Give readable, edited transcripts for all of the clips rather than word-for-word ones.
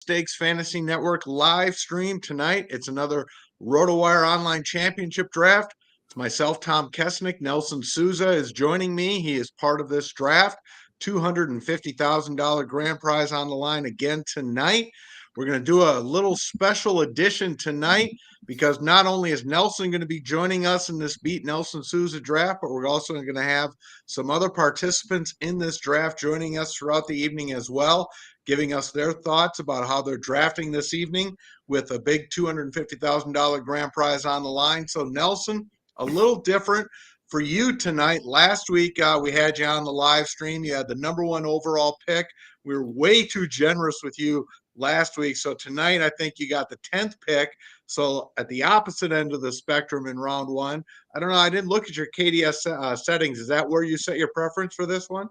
Stakes Fantasy Network live stream tonight. It's another RotoWire Online Championship draft. It's myself, Tom Kessenich. Nelson Sousa is joining me. He is part of this draft. $250,000 grand prize on the line again tonight. We're going to do a little special edition tonight because not only is Nelson going to be joining us in this Beat Nelson Sousa draft, but we're also going to have some other participants in this draft joining us throughout the evening as well, giving us their thoughts about how they're drafting this evening with a big $250,000 grand prize on the line. So, Nelson, a little different for you tonight. Last week, we had you on the live stream. You had the #1 overall pick. We were way too generous with you last week. So tonight, I think you got the 10th pick. So at the opposite end of the spectrum in round one. I don't know. I didn't look at your KDS settings. Is that where you set your preference for this one?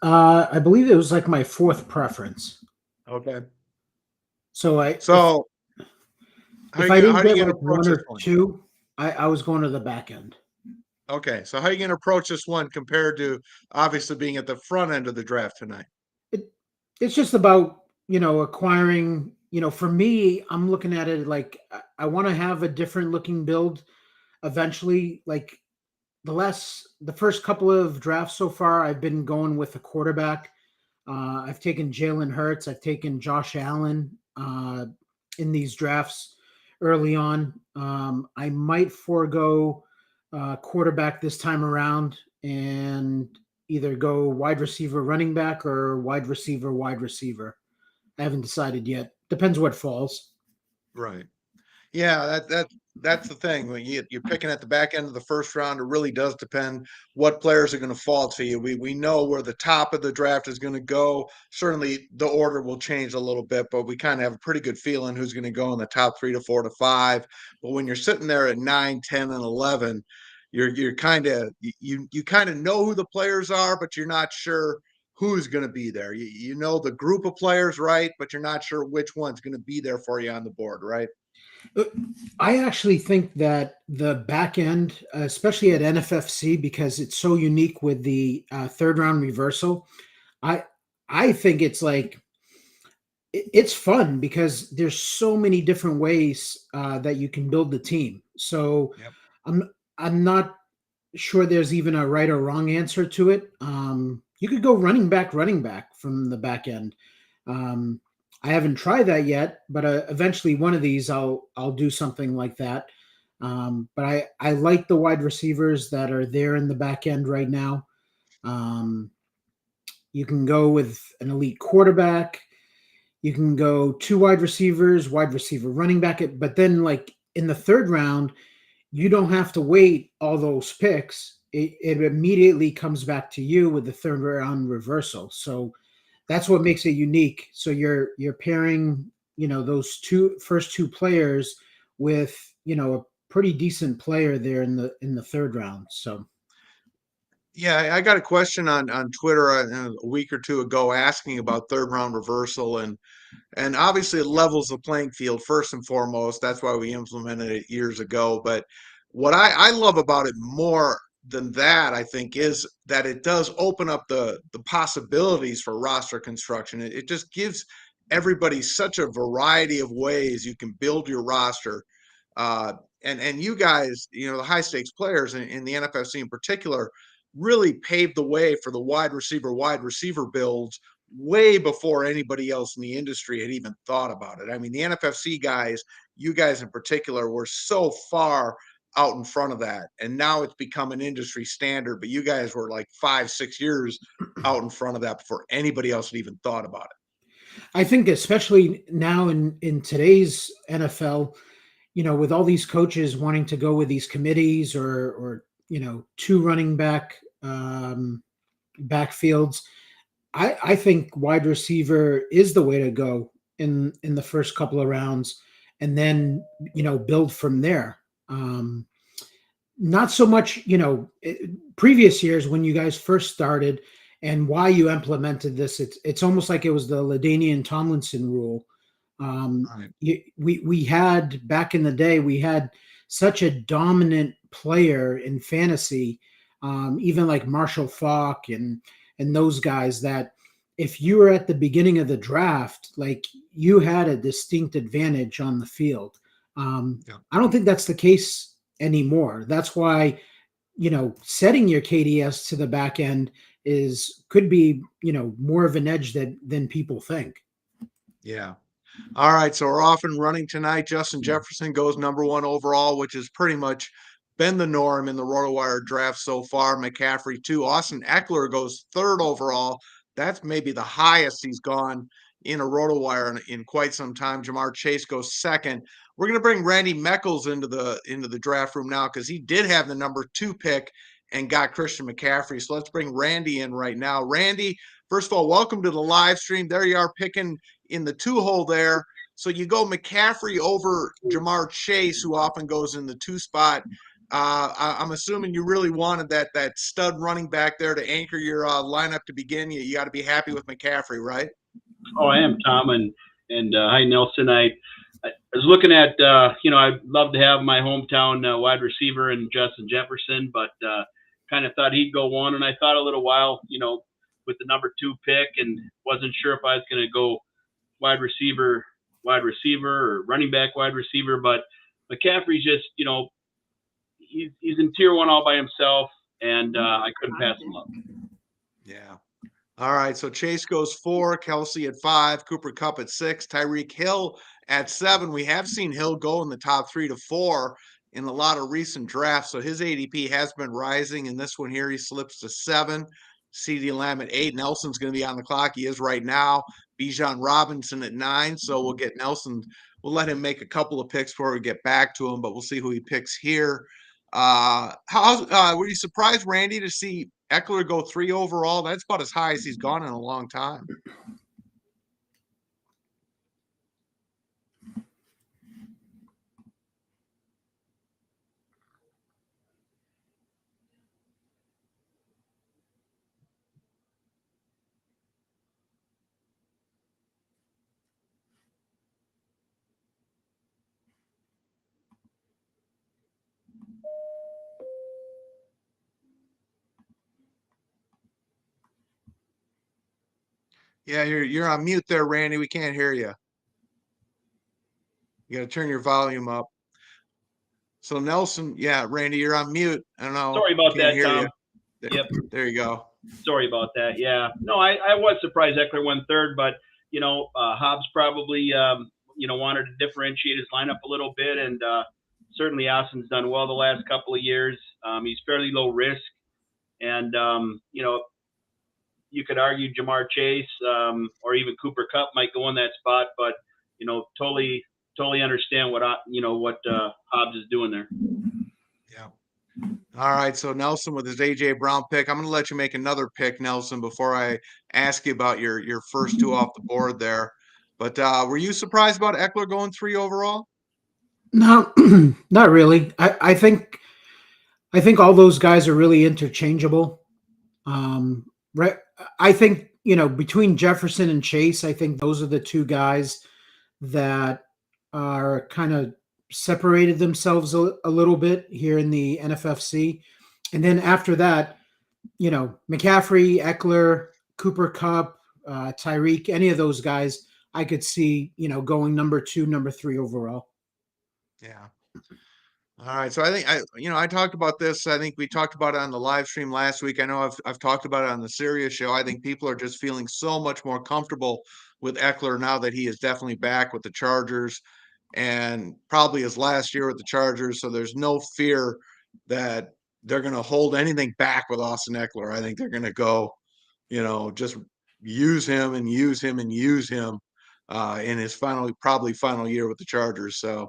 I believe it was like my fourth preference. Okay. So if how I do you didn't get gonna like approach one this or one? two, I was going to the back end. Okay. So how are you going to approach this one compared to obviously being at the front end of the draft tonight? It's just about, acquiring, for me, I'm looking at it like I want to have a different looking build eventually. Like the first couple of drafts so far, I've been going with a quarterback. I've taken Jalen Hurts. I've taken Josh Allen in these drafts early on. I might forego quarterback this time around and either go wide receiver, running back, or wide receiver, wide receiver. I haven't decided yet. Depends what falls. Right. Yeah, that's the thing. When you're picking at the back end of the first round, it really does depend what players are going to fall to you. We know where the top of the draft is going to go. Certainly, the order will change a little bit, but we kind of have a pretty good feeling who's going to go in the top 3 to 4 to 5. But when you're sitting there at 9, 10, and 11, you're kind of you kind of know who the players are, but you're not sure who's going to be there. You know the group of players, right? But you're not sure which one's going to be there for you on the board, right? I actually think that the back end, especially at NFFC, because it's so unique with the third round reversal, I I think it's like it's fun because there's so many different ways that you can build the team. So Yep. I'm I'm not sure there's even a right or wrong answer to it. You could go running back from the back end. Um, I haven't tried that yet, but eventually one of these I'll do something like that. But I like the wide receivers that are there in the back end right now. Um, you can go with an elite quarterback. You can go two wide receivers, wide receiver, running back. But then, like in the third round, you don't have to wait all those picks. It immediately comes back to you with the third round reversal. So that's what makes it unique. So you're pairing, those first two players with, a pretty decent player there in the third round. So Yeah, I got a question on Twitter a week or two ago asking about third round reversal and obviously it levels the playing field first and foremost. That's why we implemented it years ago. But what I love about it more than that, I think, is that it does open up the possibilities for roster construction. It just gives everybody such a variety of ways you can build your roster. Uh, and you guys, the high stakes players in the NFFC in particular, really paved the way for the wide receiver builds way before anybody else in the industry had even thought about it. I mean, the NFFC guys, you guys in particular, were so far out in front of that. And now it's become an industry standard, but you guys were like 5, 6 years out in front of that before anybody else had even thought about it. I think especially now in today's NFL, with all these coaches wanting to go with these committees or two running back backfields, I think wide receiver is the way to go in the first couple of rounds, and then build from there. Not so much previous years when you guys first started and why you implemented this. It's almost like it was the LaDainian Tomlinson rule. Right. We had back in the day, we had such a dominant player in fantasy, even like Marshall Faulk and those guys, that if you were at the beginning of the draft, like you had a distinct advantage on the field. Yeah. I don't think that's the case anymore. That's why, setting your KDS to the back end could be, more of an edge than people think. Yeah. All right, so we're off and running tonight. Justin Jefferson goes number 1 overall, which has pretty much been the norm in the RotoWire draft so far. McCaffrey 2. Austin Eckler goes 3rd overall. That's maybe the highest he's gone in a RotoWire in quite some time. Jamar Chase goes 2nd. We're going to bring Randy Mechels into the draft room now because he did have the number 2 pick and got Christian McCaffrey. So let's bring Randy in right now. Randy, first of all, welcome to the live stream. There you are picking in the 2 hole there. So you go McCaffrey over Jamar Chase, who often goes in the 2 spot. I'm assuming you really wanted that stud running back there to anchor your lineup to begin. You got to be happy with McCaffrey, right? Oh, I am, Tom, and hi, Nelson. I was looking at, I'd love to have my hometown wide receiver in Justin Jefferson, but kind of thought he'd go 1, and I thought a little while, with the number 2 pick, and wasn't sure if I was going to go wide receiver, or running back wide receiver, but McCaffrey's just, he's in tier 1 all by himself, and I couldn't pass him up. Yeah. All right, so Chase goes 4, Kelsey at 5, Cooper Kupp at 6, Tyreek Hill at 7. We have seen Hill go in the top 3 to 4 in a lot of recent drafts, so his ADP has been rising. In this one here, he slips to 7. CeeDee Lamb at 8. Nelson's going to be on the clock. He is right now. Bijan Robinson at 9. So we'll get Nelson. We'll let him make a couple of picks before we get back to him, but we'll see who he picks here. Were you surprised, Randy, to see Eckler go 3 overall? That's about as high as he's gone in a long time. Yeah, you're on mute there, Randy. We can't hear you. You got to turn your volume up. So Nelson, yeah, Randy, you're on mute. I don't know. Sorry about Can't that, hear Tom. you. Yep. There you go. Sorry about that. Yeah. No, I was surprised Eckler went 3rd, but Hobbs probably wanted to differentiate his lineup a little bit, and certainly Austin's done well the last couple of years. He's fairly low risk, and you could argue Jamar Chase or even Cooper Kupp might go in that spot, but totally understand what Hobbs is doing there. Yeah. All right. So Nelson with his AJ Brown pick. I'm going to let you make another pick, Nelson, before I ask you about your first 2 off the board there. But were you surprised about Eckler going 3 overall? No, not really. I think all those guys are really interchangeable. Right. I think, between Jefferson and Chase, I think those are the 2 guys that are kind of separated themselves a little bit here in the NFFC. And then after that, McCaffrey, Eckler, Cooper Kupp, Tyreek, any of those guys, I could see, going number 2, number 3 overall. Yeah. All right. So I think I talked about this. I think we talked about it on the live stream last week. I know I've talked about it on the Sirius show. I think people are just feeling so much more comfortable with Eckler now that he is definitely back with the Chargers and probably his last year with the Chargers. So there's no fear that they're going to hold anything back with Austin Eckler. I think they're going to go, just use him and use him and use him in his probably final year with the Chargers. So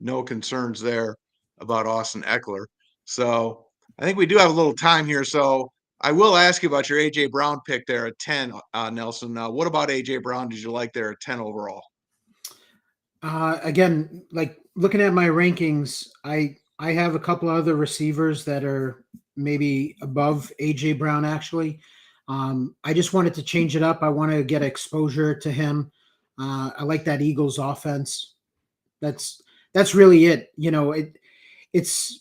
no concerns there about Austin Eckler. So I think we do have a little time here. So I will ask you about your AJ Brown pick there at 10, Nelson. What about AJ Brown did you like there at 10 overall? Again, like looking at my rankings, I have a couple other receivers that are maybe above AJ Brown. Actually, I just wanted to change it up. I want to get exposure to him. I like that Eagles offense. That's really it. It's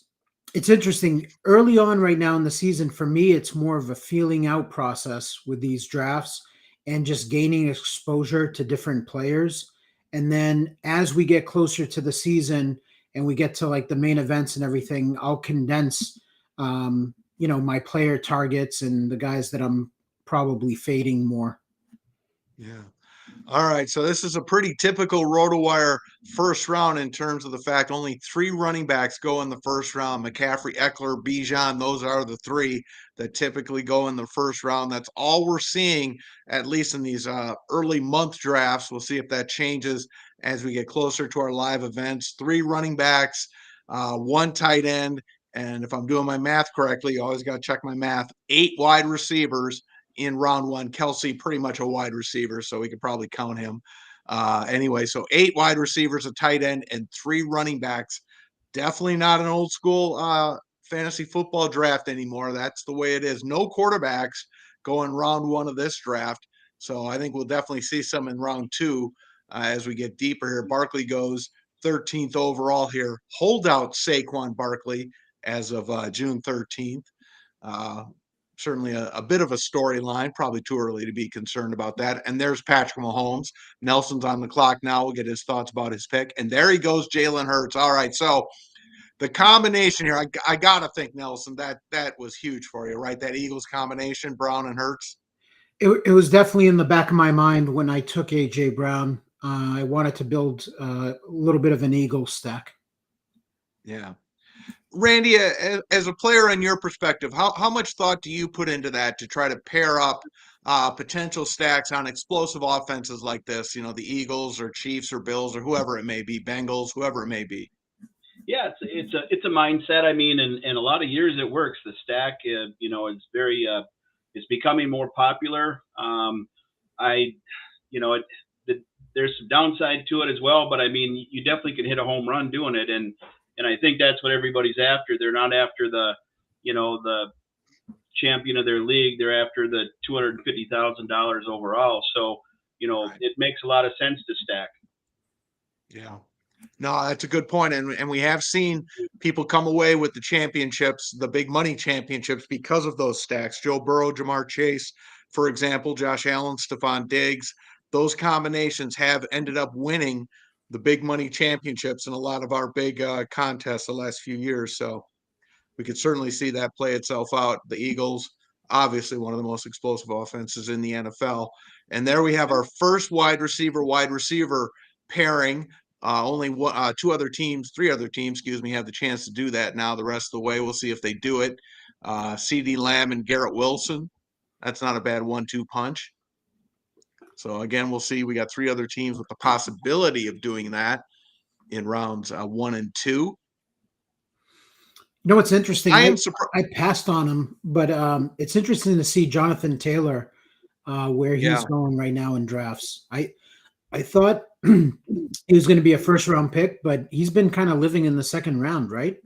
interesting. Early on right now in the season, for me, it's more of a feeling out process with these drafts. and just gaining exposure to different players. And then as we get closer to the season and we get to like the main events and everything, I'll condense, my player targets and the guys that I'm probably fading more. Yeah. All right, so this is a pretty typical RotoWire first round in terms of the fact only 3 running backs go in the first round. McCaffrey, Eckler, Bijan, those are the 3 that typically go in the first round. That's all we're seeing, at least in these early month drafts. We'll see if that changes as we get closer to our live events. 3 running backs, 1 tight end, and if I'm doing my math correctly, you always got to check my math, 8 wide receivers in round 1. Kelsey, pretty much a wide receiver, so we could probably count him. Anyway, so 8 wide receivers, a tight end, and 3 running backs. Definitely not an old school fantasy football draft anymore. That's the way it is. No quarterbacks going round 1 of this draft. So I think we'll definitely see some in round 2 as we get deeper here. Barkley goes 13th overall here. Holdout Saquon Barkley as of June 13th. Certainly a bit of a storyline, probably too early to be concerned about that. And there's Patrick Mahomes. Nelson's on the clock now. We'll get his thoughts about his pick. And there he goes, Jalen Hurts. All right, so the combination here, I got to think, Nelson, that was huge for you, right? That Eagles combination, Brown and Hurts. It was definitely in the back of my mind when I took A.J. Brown. I wanted to build a little bit of an Eagles stack. Yeah. Randy, as a player in your perspective, how much thought do you put into that to try to pair up potential stacks on explosive offenses like this? The Eagles or Chiefs or Bills or whoever it may be, Bengals, whoever it may be. Yeah, it's a mindset. I mean, in a lot of years it works. The stack, it's very, it's becoming more popular. There's some downside to it as well, but I mean, you definitely can hit a home run doing it, and I think that's what everybody's after. They're not after the champion of their league. They're after the $250,000 overall. So, Right. It makes a lot of sense to stack. Yeah. No, that's a good point. And we have seen people come away with the championships, the big money championships, because of those stacks. Joe Burrow, Jamar Chase, for example, Josh Allen, Stephon Diggs. Those combinations have ended up winning the big money championships in a lot of our big contests the last few years. So we could certainly see that play itself out. The Eagles, obviously one of the most explosive offenses in the NFL. And there we have our first wide receiver pairing. Only 3 other teams, have the chance to do that now. The rest of the way, we'll see if they do it. CD Lamb and Garrett Wilson. That's not a bad 1-2 punch. So again, we'll see. We got 3 other teams with the possibility of doing that in rounds 1 and 2. What's interesting? I am surprised. I passed on him, but it's interesting to see Jonathan Taylor where he's going right now in drafts. I thought he was going to be a first round pick, but he's been kind of living in the second round, right?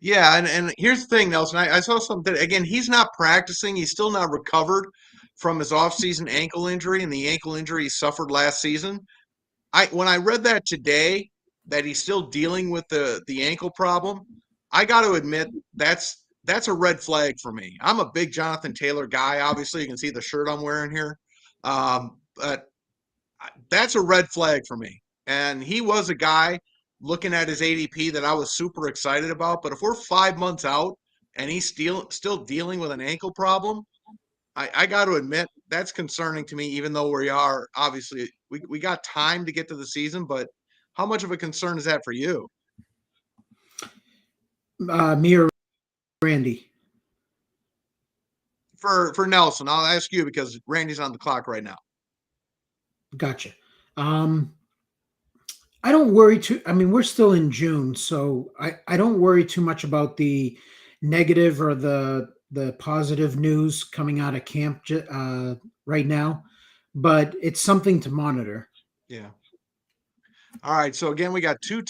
Yeah, and here's the thing, Nelson. I saw something. Again, he's not practicing. He's still not recovered from his offseason ankle injury and the ankle injury he suffered last season. When I read that today, that he's still dealing with the ankle problem, I got to admit that's a red flag for me. I'm a big Jonathan Taylor guy. Obviously, you can see the shirt I'm wearing here, but that's a red flag for me. And he was a guy looking at his ADP that I was super excited about. But if we're 5 months out and he's still dealing with an ankle problem, I got to admit that's concerning to me, even though we are obviously we got time to get to the season. But how much of a concern is that for you? Me or Randy? For Nelson, I'll ask you because Randy's on the clock right now. Gotcha. I don't worry too. I mean, we're still in June, so I don't worry too much about the negative or the positive news coming out of camp right now, but it's something to monitor. Yeah. All right. So again, we got 2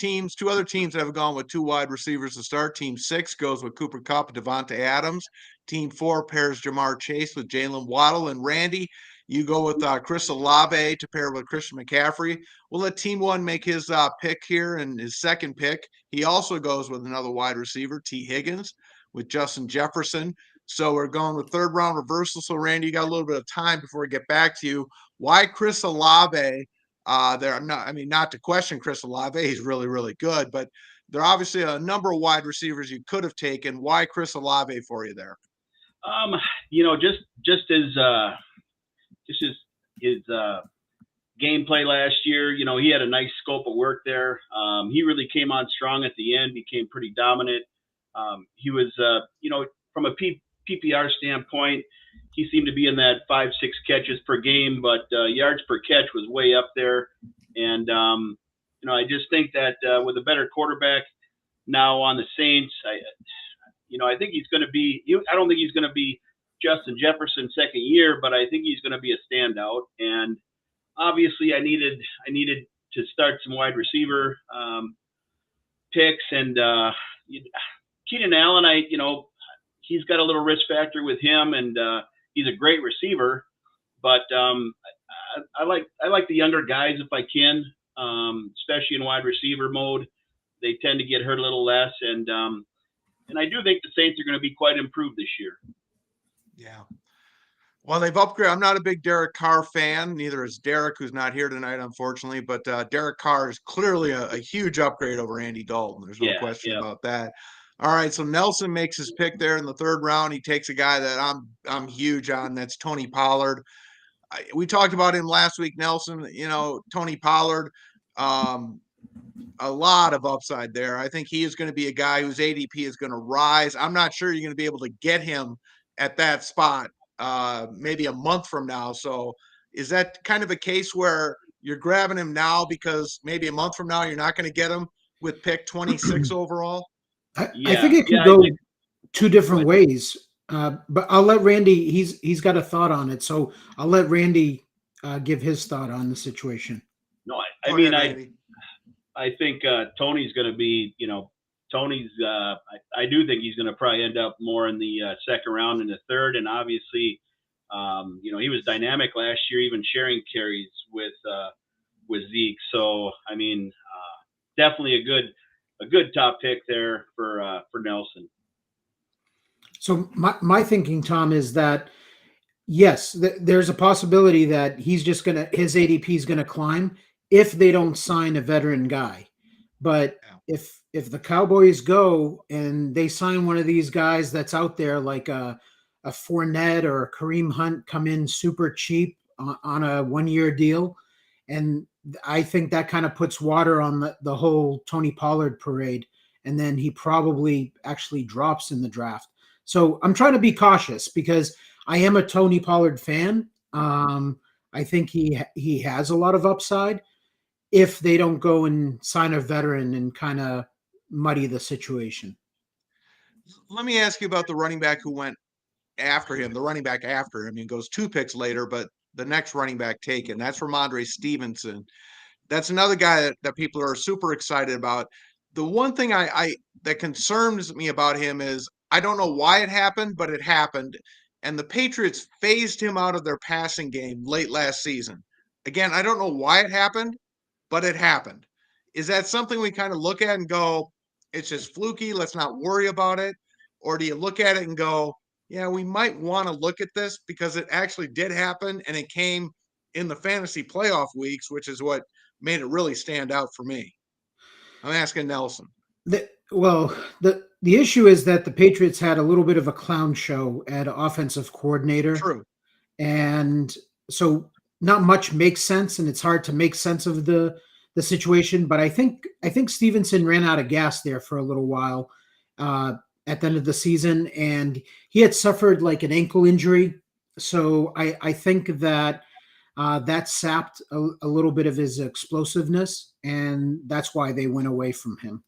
other teams that have gone with 2 wide receivers to start. Team 6 goes with Cooper Kupp and Devontae Adams. Team 4 pairs Jamar Chase with Jalen Waddle. And Randy, you go with Chris Olave to pair with Christian McCaffrey. We'll let Team 1 make his pick here and his second pick. He also goes with another wide receiver, T. Higgins, with Justin Jefferson. So we're going with third round reversal. So Randy, you got a little bit of time before we get back to you. Why Chris Olave? Not to question Chris Olave, he's really, really good, but there are obviously a number of wide receivers you could have taken. Why Chris Olave for you there? Just his gameplay last year. He had a nice scope of work there. He really came on strong at the end, became pretty dominant. He was, from a PPR standpoint, he seemed to be in that 5-6 catches per game, but yards per catch was way up there. And, I just think that with a better quarterback now on the Saints, I think he's going to be – I don't think he's going to be Justin Jefferson's second year, but I think he's going to be a standout. And obviously I needed to start some wide receiver picks. And Keenan Allen, he's got a little risk factor with him, and he's a great receiver. But I like the younger guys if I can, especially in wide receiver mode. They tend to get hurt a little less, and I do think the Saints are going to be quite improved this year. Yeah. Well, they've upgraded. I'm not a big Derek Carr fan. Neither is Derek, who's not here tonight, unfortunately. But Derek Carr is clearly a huge upgrade over Andy Dalton. There's no question about that. All right, so Nelson makes his pick there in the third round. He takes a guy that I'm huge on. That's Tony Pollard. We talked about him last week, Nelson. Tony Pollard. A lot of upside there. I think he is going to be a guy whose ADP is going to rise. I'm not sure you're going to be able to get him at that spot maybe a month from now. So is that kind of a case where you're grabbing him now because maybe a month from now you're not going to get him with pick 26 overall? I think it could go two different ways. But I'll let Randy, he's got a thought on it. So I'll let Randy give his thought on the situation. No, I think Tony's going to be, Tony's, I do think he's going to probably end up more in the second round and the third. And obviously, he was dynamic last year, even sharing carries with Zeke. So, definitely a good top pick there for Nelson. So my thinking, Tom, is that yes, there's a possibility that his ADP is going to climb if they don't sign a veteran guy. But if the Cowboys go and they sign one of these guys that's out there like a Fournette or a Kareem Hunt, come in super cheap on a 1-year deal, and I think that kind of puts water on the whole Tony Pollard parade, and then he probably actually drops in the draft. So I'm trying to be cautious because I am a Tony Pollard fan. I think he has a lot of upside if they don't go and sign a veteran and kind of muddy the situation. Let me ask you about the running back who went after him, the running back after him. He goes 2 picks later, but the next running back taken, that's Ramondre Stevenson. That's another guy that people are super excited about. The one thing that concerns me about him is I don't know why it happened, but it happened. And the Patriots phased him out of their passing game late last season. Again, I don't know why it happened, but it happened. Is that something we kind of look at and go, it's just fluky, let's not worry about it? Or do you look at it and go, yeah, we might want to look at this because it actually did happen and it came in the fantasy playoff weeks, which is what made it really stand out for me? I'm asking Nelson. The issue is that the Patriots had a little bit of a clown show at offensive coordinator. True. And so not much makes sense, and it's hard to make sense of the situation. But I think Stevenson ran out of gas there for a little while at the end of the season, and he had suffered like an ankle injury. So I think that that sapped a little bit of his explosiveness, and that's why they went away from him.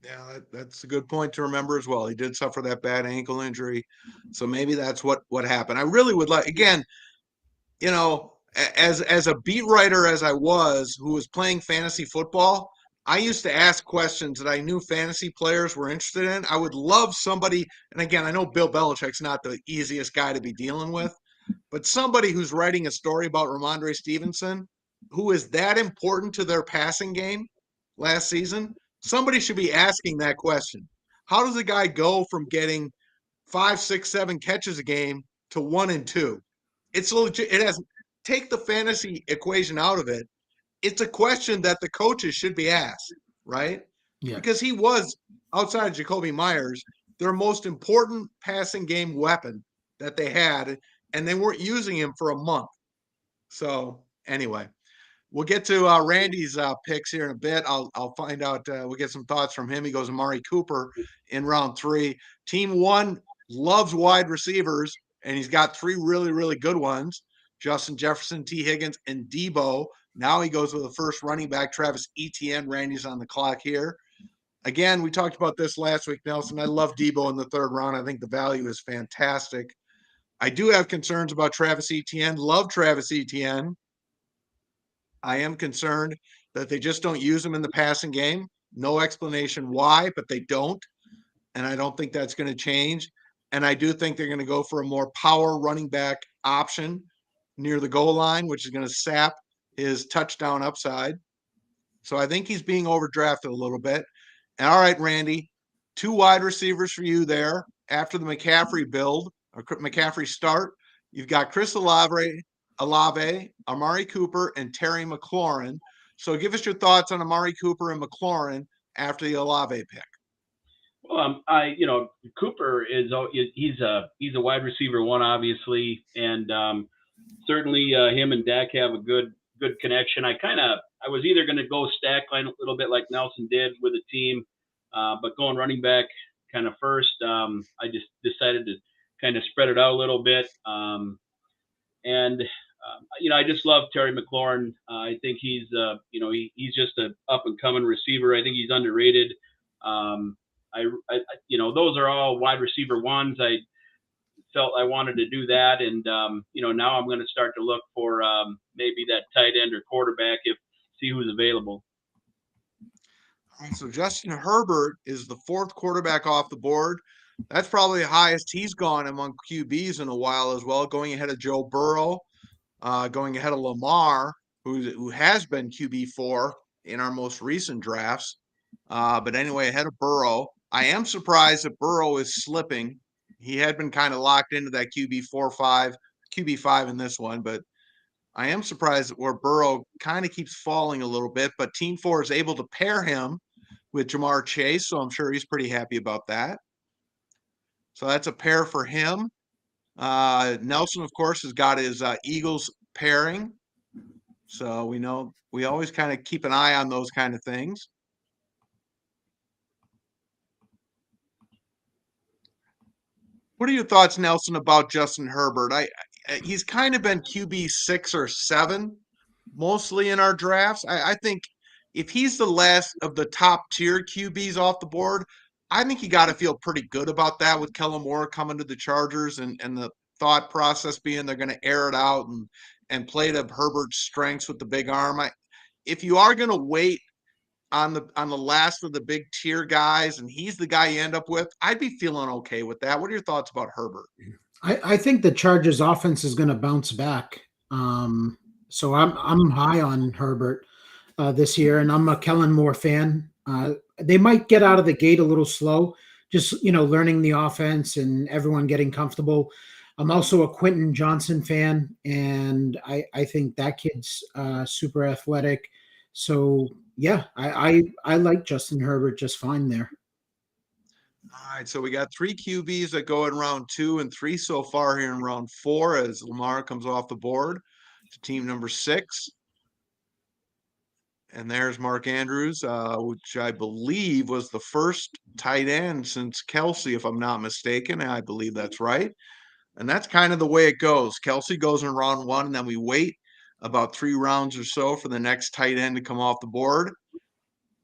Yeah, that's a good point to remember as well. He did suffer that bad ankle injury. So maybe that's what happened. I really would like, again, as a beat writer as I was, who was playing fantasy football, I used to ask questions that I knew fantasy players were interested in. I would love somebody, and again, I know Bill Belichick's not the easiest guy to be dealing with, but somebody who's writing a story about Ramondre Stevenson, who is that important to their passing game last season, somebody should be asking that question. How does a guy go from getting 5, 6, 7 catches a game to 1 and 2. It's legit. It has take the fantasy equation out of it. It's a question that the coaches should be asked, right? Yeah. Because he was, outside of Jacoby Myers, their most important passing game weapon that they had, and they weren't using him for a month. So anyway, we'll get to Randy's picks here in a bit. I'll find out. We'll get some thoughts from him. He goes Amari Cooper in round 3. Team 1 loves wide receivers, and he's got 3 really, really good ones: Justin Jefferson, T. Higgins, and Debo. Now he goes with the first running back, Travis Etienne. Randy's on the clock here. Again, we talked about this last week, Nelson. I love Debo in the 3rd round. I think the value is fantastic. I do have concerns about Travis Etienne. Love Travis Etienne. I am concerned that they just don't use him in the passing game. No explanation why, but they don't. And I don't think that's going to change. And I do think they're going to go for a more power running back option near the goal line, which is going to sap his touchdown upside. So I think he's being overdrafted a little bit. And all right, Randy, 2 wide receivers for you there after the McCaffrey build or McCaffrey start. You've got Chris Olave, Amari Cooper, and Terry McLaurin. So give us your thoughts on Amari Cooper and McLaurin after the Olave pick. Well, Cooper he's a wide receiver 1, obviously, and certainly him and Dak have a good connection. I was either going to go stack line a little bit like Nelson did with the team, but going running back kind of first, I just decided to kind of spread it out a little bit. I just love Terry McLaurin. I think he's just an up and coming receiver. I think he's underrated. Those are all wide receiver 1s. I felt I wanted to do that, and now I'm going to start to look for maybe that tight end or quarterback see who's available. All right, so Justin Herbert is the 4th quarterback off the board. That's probably the highest he's gone among QBs in a while as well, going ahead of Joe Burrow, going ahead of Lamar, who has been QB4 in our most recent drafts. But anyway, ahead of Burrow. I am surprised that Burrow is slipping. He had been kind of locked into that QB5 in this one, but I am surprised where Burrow kind of keeps falling a little bit. But Team 4 is able to pair him with Jamar Chase, so I'm sure he's pretty happy about that. So that's a pair for him. Nelson, of course, has got his Eagles pairing. So we always kind of keep an eye on those kind of things. What are your thoughts, Nelson, about Justin Herbert? He's kind of been QB 6 or 7 mostly in our drafts. I think if he's the last of the top tier QBs off the board, I think you got to feel pretty good about that with Kellen Moore coming to the Chargers and the thought process being they're going to air it out and play to Herbert's strengths with the big arm. If you are going to wait on the last of the big tier guys and he's the guy you end up with, I'd be feeling okay with that. What are your thoughts about Herbert? I think the Chargers offense is going to bounce back. So I'm high on Herbert this year, and I'm a Kellen Moore fan. They might get out of the gate a little slow, just learning the offense and everyone getting comfortable. I'm also a Quentin Johnson fan, and I think that kid's super athletic. So yeah, I like Justin Herbert just fine there. All right, so we got 3 QBs that go in round 2 and 3 so far here in round 4 as Lamar comes off the board to team number 6. And there's Mark Andrews, which I believe was the first tight end since Kelsey, if I'm not mistaken. I believe that's right. And that's kind of the way it goes. Kelsey goes in round 1, and then we wait about 3 rounds or so for the next tight end to come off the board.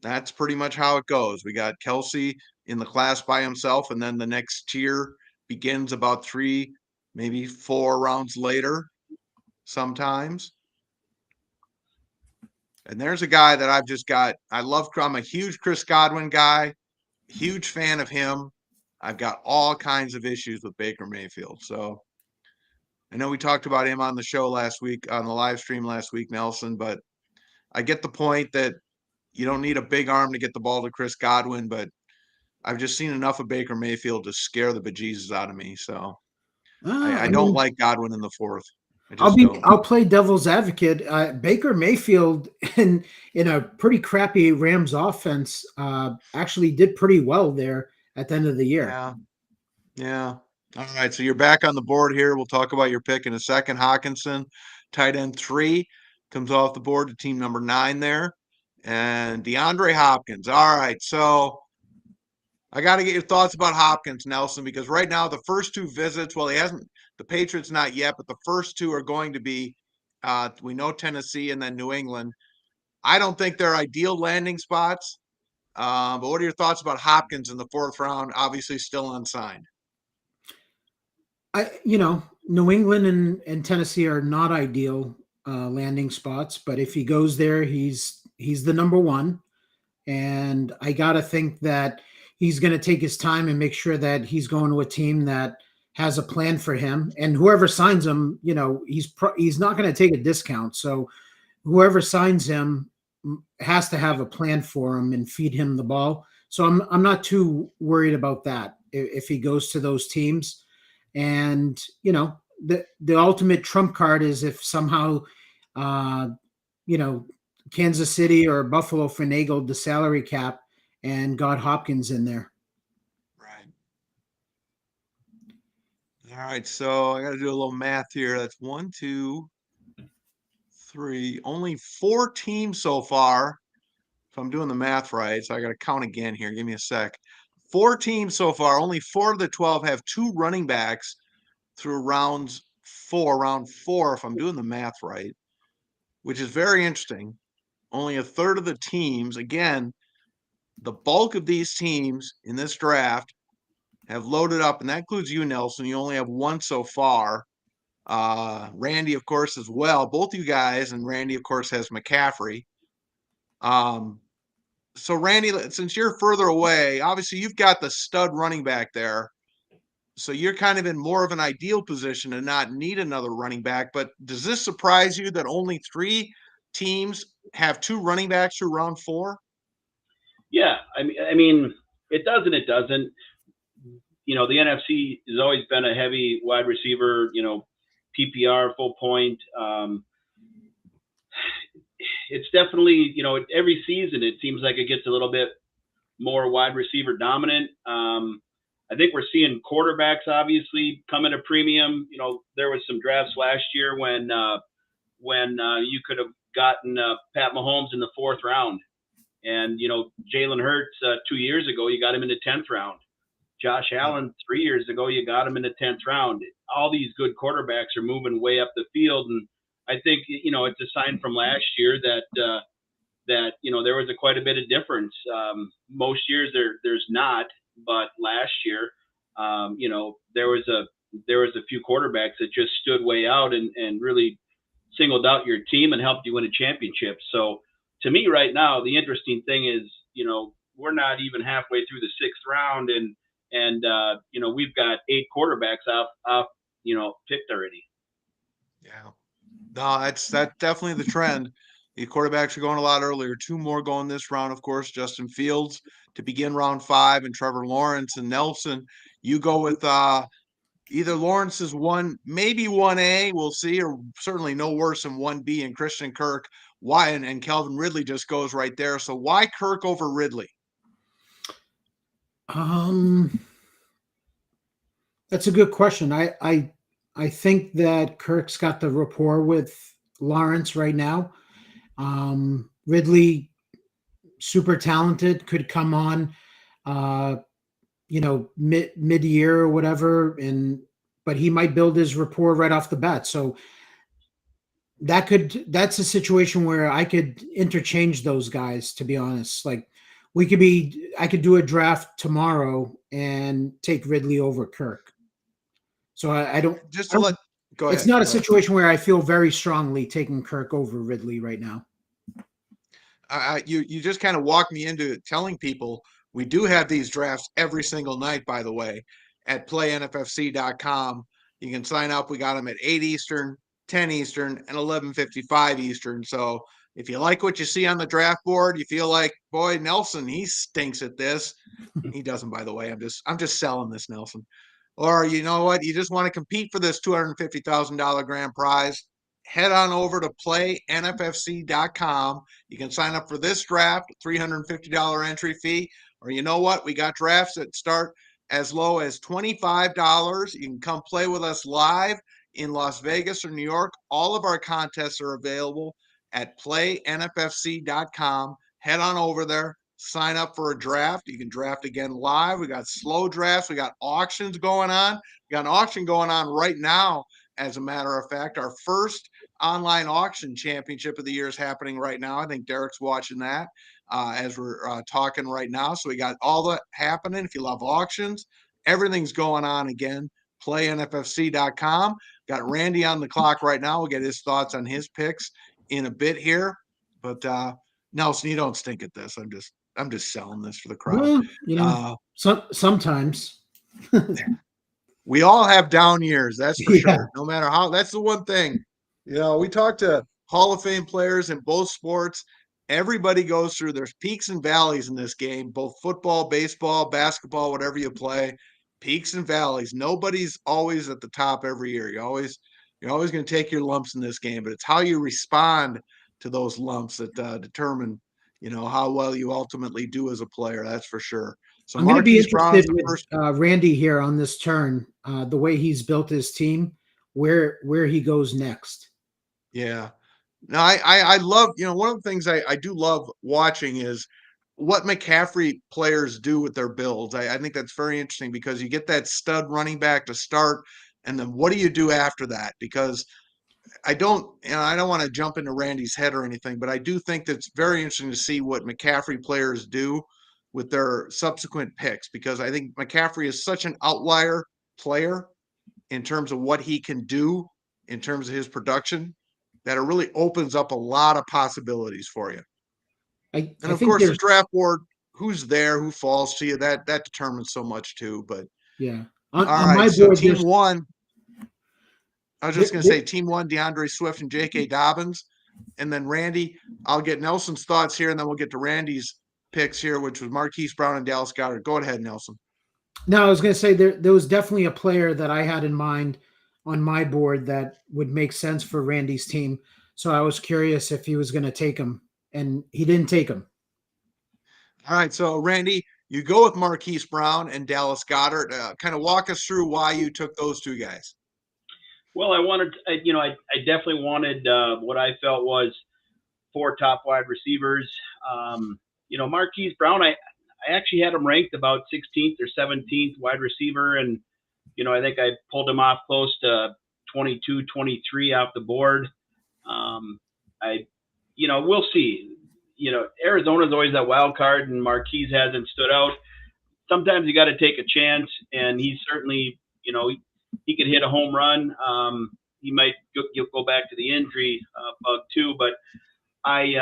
That's pretty much how it goes. We got Kelsey in the class by himself, and then the next tier begins about 3, maybe 4 rounds later sometimes. And there's a guy that I'm a huge Chris Godwin guy, huge fan of him. I've got all kinds of issues with Baker Mayfield. So I know we talked about him on the show last week, on the live stream last week, Nelson, but I get the point that you don't need a big arm to get the ball to Chris Godwin, but I've just seen enough of Baker Mayfield to scare the bejesus out of me. So I I don't mean, like Godwin in the fourth. I just don't. I'll play devil's advocate. Baker Mayfield in a pretty crappy Rams offense actually did pretty well there at the end of the year. Yeah. Yeah. All right. So you're back on the board here. We'll talk about your pick in a second. Hawkinson, tight end 3, comes off the board to team number 9 there. And DeAndre Hopkins. All right. So I got to get your thoughts about Hopkins, Nelson, because right now the first 2 visits, well, he hasn't, the Patriots not yet, but the first 2 are going to be, we know Tennessee and then New England. I don't think they're ideal landing spots. But what are your thoughts about Hopkins in the 4th round? Obviously still unsigned. New England and Tennessee are not ideal landing spots, but if he goes there, he's the number one. And I got to think that he's going to take his time and make sure that he's going to a team that has a plan for him. And whoever signs him, he's not going to take a discount. So whoever signs him has to have a plan for him and feed him the ball. So I'm not too worried about that if he goes to those teams. And the ultimate trump card is if somehow Kansas City or Buffalo finagled the salary cap and got Hopkins in there. Right. All right. So I got to do a little math here. That's 1, 2, 3. Only 4 teams so far. If I'm doing the math right, so I got to count again here. Give me a sec. 4 teams so far. Only 4 of the 12 have 2 running backs through round 4, if I'm doing the math right, which is very interesting. Only a third of the teams, again, the bulk of these teams in this draft have loaded up, and that includes you, Nelson. You only have 1 so far. Randy, of course, as well. Both you guys, and Randy, of course, has McCaffrey. So Randy, since you're further away, obviously you've got the stud running back there. So you're kind of in more of an ideal position to not need another running back. But does this surprise you that only 3 teams have 2 running backs through round 4? Yeah, I mean, it does and it doesn't. The NFC has always been a heavy wide receiver, PPR, full point. It's definitely, every season it seems like it gets a little bit more wide receiver dominant. I think we're seeing quarterbacks obviously come at a premium. There was some drafts last year when you could have gotten Pat Mahomes in the 4th round. And, Jalen Hurts 2 years ago, you got him in the 10th round. Josh Allen 3 years ago, you got him in the 10th round. All these good quarterbacks are moving way up the field. And I think, it's a sign from last year that there was quite a bit of difference. Most years there's not, but last year, there was a few quarterbacks that just stood way out and really singled out your team and helped you win a championship. So to me right now, the interesting thing is, we're not even halfway through the 6th round and we've got 8 quarterbacks off picked already. Yeah. No, that's definitely the trend. The quarterbacks are going a lot earlier. 2 more going this round, of course. Justin Fields to begin round 5, and Trevor Lawrence and Nelson. You go with either Lawrence's 1, maybe 1A, we'll see, or certainly no worse than 1B, and Christian Kirk. Why? And Calvin Ridley just goes right there. So why Kirk over Ridley? That's a good question. I think that Kirk's got the rapport with Lawrence right now. Ridley, super talented, could come on, mid-year or whatever, but he might build his rapport right off the bat. So that's a situation where I could interchange those guys, to be honest. Like I could do a draft tomorrow and take Ridley over Kirk. So I don't just to let go ahead. It's not a situation where I feel very strongly taking Kirk over Ridley right now. You just kind of walked me into telling people we do have these drafts every single night, by the way, at playnffc.com. You can sign up. We got them at 8 Eastern, 10 Eastern, and 11:55 Eastern. So If you like what you see on the draft board, you feel like, boy, Nelson, he stinks at this. He doesn't, by the way. I'm just selling this, Nelson. Or you know what? You just want to compete for this $250,000 grand prize. Head on over to playnffc.com. You can sign up for this draft, $350 entry fee. Or you know what? We got drafts that start as low as $25. You can come play with us live in Las Vegas or New York. All of our contests are available at playnffc.com. Head on over there, sign up for a draft. You can draft again live. We got slow drafts. We got auctions going on. We got an auction going on right now. As a matter of fact, our first online auction championship of the year is happening right now. I think Derek's watching that as we're talking right now. So we got all that happening. If you love auctions, everything's going on again. PlayNFFC.com. Got Randy on the clock right now. We'll get his thoughts on his picks in a bit here. But Nelson, you don't stink at this. I'm just selling this for the crowd. Well, you know, sometimes. We all have down years, that's for Yeah. sure. No matter how, that's the one thing. You know, we talk to Hall of Fame players in both sports. Everybody goes through, there's peaks and valleys in this game, both football, baseball, basketball, whatever you play, peaks and valleys. Nobody's always at the top every year. You're always going to take your lumps in this game, but it's how you respond to those lumps that determine, you know, how well you ultimately do as a player. That's for sure. So I'm going to be Marquise Brown is interested the with first. Randy here on this turn, the way he's built his team, where he goes next. Yeah. No, I love, you know, one of the things I do love watching is what McCaffrey players do with their builds. I think that's very interesting because you get that stud running back to start, and then what do you do after that? Because I don't want to jump into Randy's head or anything, but I do think that's very interesting to see what McCaffrey players do with their subsequent picks, because I think McCaffrey is such an outlier player in terms of what he can do in terms of his production that it really opens up a lot of possibilities for you. I And of think course, the there's draft board, who's there, who falls to you, that determines so much too. But yeah all on right, my so board team there's one, I was there, just going to there, say team one, DeAndre Swift and J.K. Dobbins. And then Randy, I'll get Nelson's thoughts here, and then we'll get to Randy's picks here, which was Marquise Brown and Dallas Goedert. Go ahead, Nelson. No, I was going to say there was definitely a player that I had in mind on my board that would make sense for Randy's team. So I was curious if he was going to take him, and he didn't take him. All right, so Randy, you go with Marquise Brown and Dallas Goedert. Kind of walk us through why you took those two guys. Well, I definitely wanted what I felt was 4 top wide receivers. Marquise Brown, I actually had him ranked about 16th or 17th wide receiver. And, I think I pulled him off close to 22, 23 off the board. We'll see. Arizona's always that wild card, and Marquise hasn't stood out. Sometimes you got to take a chance, and he's certainly, he could hit a home run. He might go back to the injury bug too, but I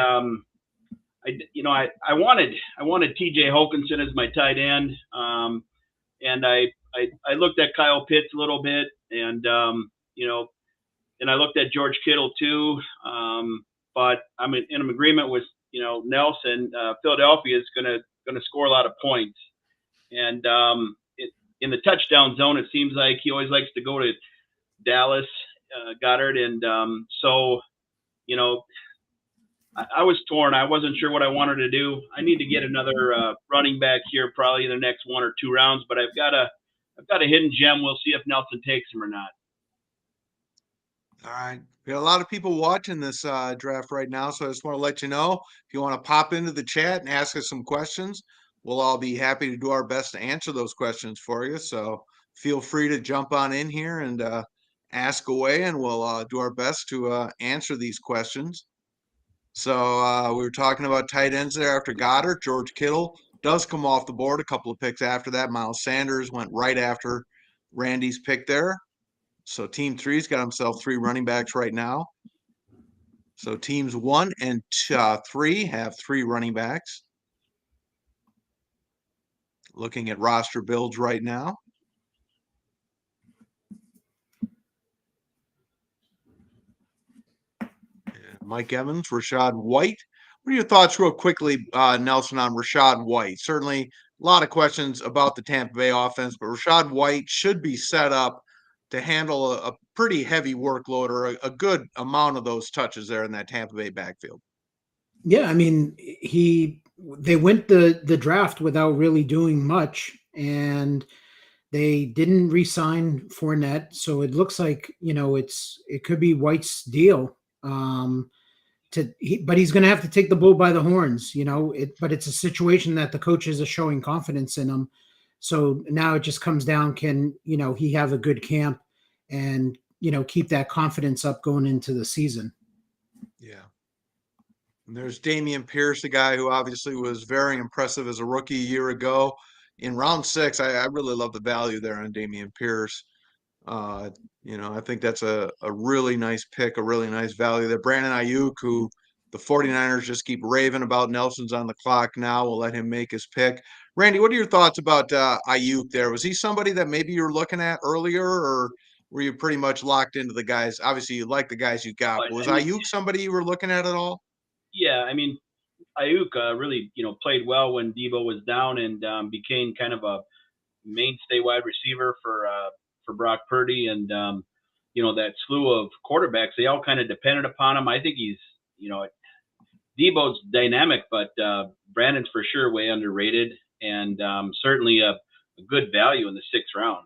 wanted T.J. Hawkinson as my tight end, and I looked at Kyle Pitts a little bit, and and I looked at George Kittle too, but I'm in agreement with Nelson. Philadelphia is gonna score a lot of points, and in the touchdown zone, it seems like he always likes to go to Dallas Goedert, and so I was torn. I wasn't sure what I wanted to do. I need to get another running back here, probably in the next 1 or 2 rounds. But I've got a hidden gem. We'll see if Nelson takes him or not. All right. We got a lot of people watching this draft right now, so I just want to let you know, if you want to pop into the chat and ask us some questions, we'll all be happy to do our best to answer those questions for you. So feel free to jump on in here and ask away, and we'll do our best to answer these questions. So we were talking about tight ends there after Goddard. George Kittle does come off the board a couple of picks after that. Miles Sanders went right after Randy's pick there. So team three's got himself 3 running backs right now. So teams 1 and 3 have 3 running backs. Looking at roster builds right now. Mike Evans, Rashad White. What are your thoughts, real quickly, Nelson, on Rashad White? Certainly, a lot of questions about the Tampa Bay offense, but Rashad White should be set up to handle a pretty heavy workload or a good amount of those touches there in that Tampa Bay backfield. Yeah, I mean, they went the draft without really doing much, and they didn't re-sign Fournette, so it looks like it could be White's deal. But he's going to have to take the bull by the horns, But it's a situation that the coaches are showing confidence in him. So now it just comes down: can he have a good camp and keep that confidence up going into the season? Yeah. And there's Dameon Pierce, a guy who obviously was very impressive as a rookie a year ago. In round 6, I really love the value there on Dameon Pierce. I think that's a really nice pick, a really nice value there. Brandon Ayuk, who the 49ers just keep raving about. Nelson's on the clock now. We'll let him make his pick. Randy, what are your thoughts about Ayuk there? Was he somebody that maybe you were looking at earlier, or were you pretty much locked into the guys? Obviously, you like the guys you got, but was I mean, Ayuk somebody you were looking at all? yeah, I mean, Ayuk really, played well when Debo was down and became kind of a mainstay wide receiver for Brock Purdy and that slew of quarterbacks. They all kind of depended upon him. I think he's Debo's dynamic, but Brandon's for sure way underrated and certainly a good value in the 6th round.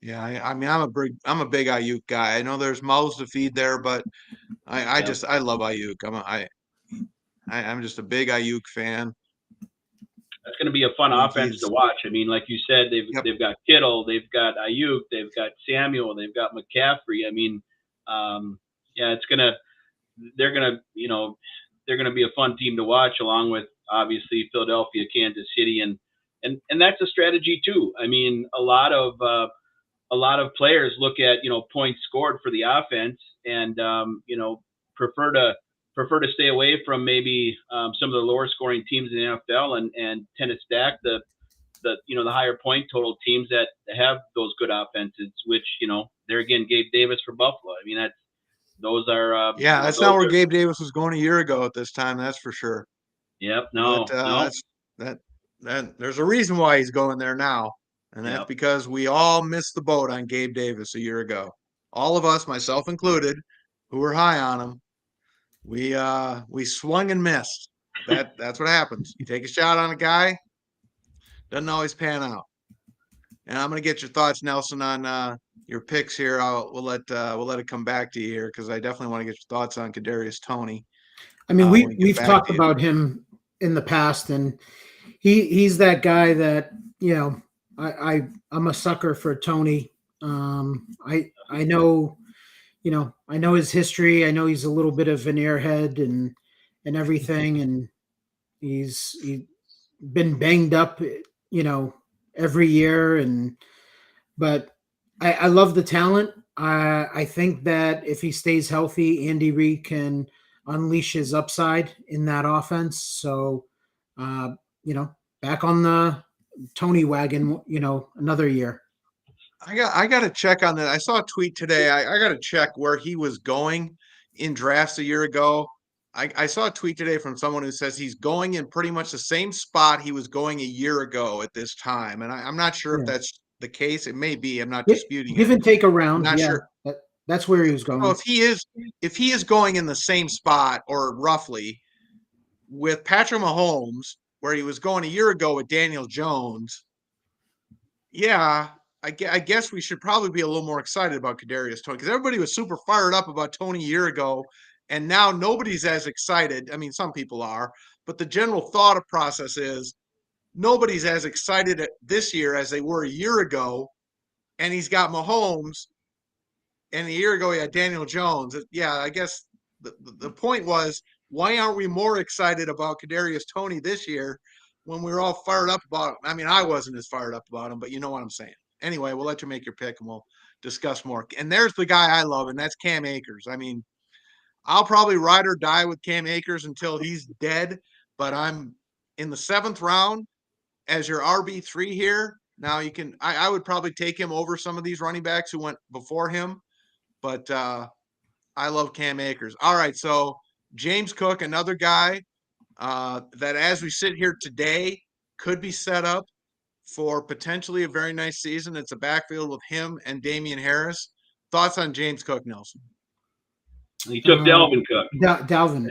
Yeah, I mean, I'm a big Ayuk guy. I know there's mouths to feed there, but I love Ayuk. I'm just a big Ayuk fan. That's going to be a fun offense to watch. I mean, like you said, they've got Kittle, they've got Ayuk, they've got Samuel, they've got McCaffrey. I mean, yeah, they're gonna be a fun team to watch, along with obviously Philadelphia, Kansas City, and that's a strategy too. I mean, a lot of players look at points scored for the offense and prefer to stay away from maybe some of the lower scoring teams in the NFL and tend to stack the higher point total teams that have those good offenses, which they're again Gabe Davis for Buffalo. I mean that's not where Gabe Davis was going a year ago at this time, that's for sure. Yep. That there's a reason why he's going there now, and that's because we all missed the boat on Gabe Davis a year ago. All of us, myself included, who were high on him. We swung and missed. That's what happens. You take a shot on a guy, doesn't always pan out. And I'm going to get your thoughts, Nelson, on your picks here. We'll let it come back to you here because I definitely want to get your thoughts on Kadarius Toney. I mean, we've talked about him in the past, and he's that guy that I'm a sucker for Toney. I know. I know his history. I know he's a little bit of an airhead and everything, and he's been banged up, every year. But I love the talent. I think that if he stays healthy, Andy Reid can unleash his upside in that offense. So, back on the Toney wagon, another year. I got to check on that. I saw a tweet today. I got to check where he was going in drafts a year ago. I saw a tweet today from someone who says he's going in pretty much the same spot he was going a year ago at this time. And I'm not sure if that's the case. It may be. I'm not disputing it. Give and take around. I'm not sure. That's where he was going. So if he is going in the same spot or roughly with Patrick Mahomes, where he was going a year ago with Daniel Jones, yeah, I guess we should probably be a little more excited about Kadarius Toney because everybody was super fired up about Toney a year ago, and now nobody's as excited. I mean, some people are, but the general thought process is nobody's as excited this year as they were a year ago, and he's got Mahomes, and a year ago he had Daniel Jones. Yeah, I guess the point was, why aren't we more excited about Kadarius Toney this year when we were all fired up about him? I mean, I wasn't as fired up about him, but you know what I'm saying. Anyway, we'll let you make your pick and we'll discuss more. And there's the guy I love, and that's Cam Akers. I mean, I'll probably ride or die with Cam Akers until he's dead, but I'm in the 7th round as your RB3 here. Now I would probably take him over some of these running backs who went before him, but I love Cam Akers. All right, so James Cook, another guy that as we sit here today could be set up for potentially a very nice season. It's a backfield with him and Damian Harris. Thoughts on James Cook, Nelson? He took Dalvin Cook. Dalvin.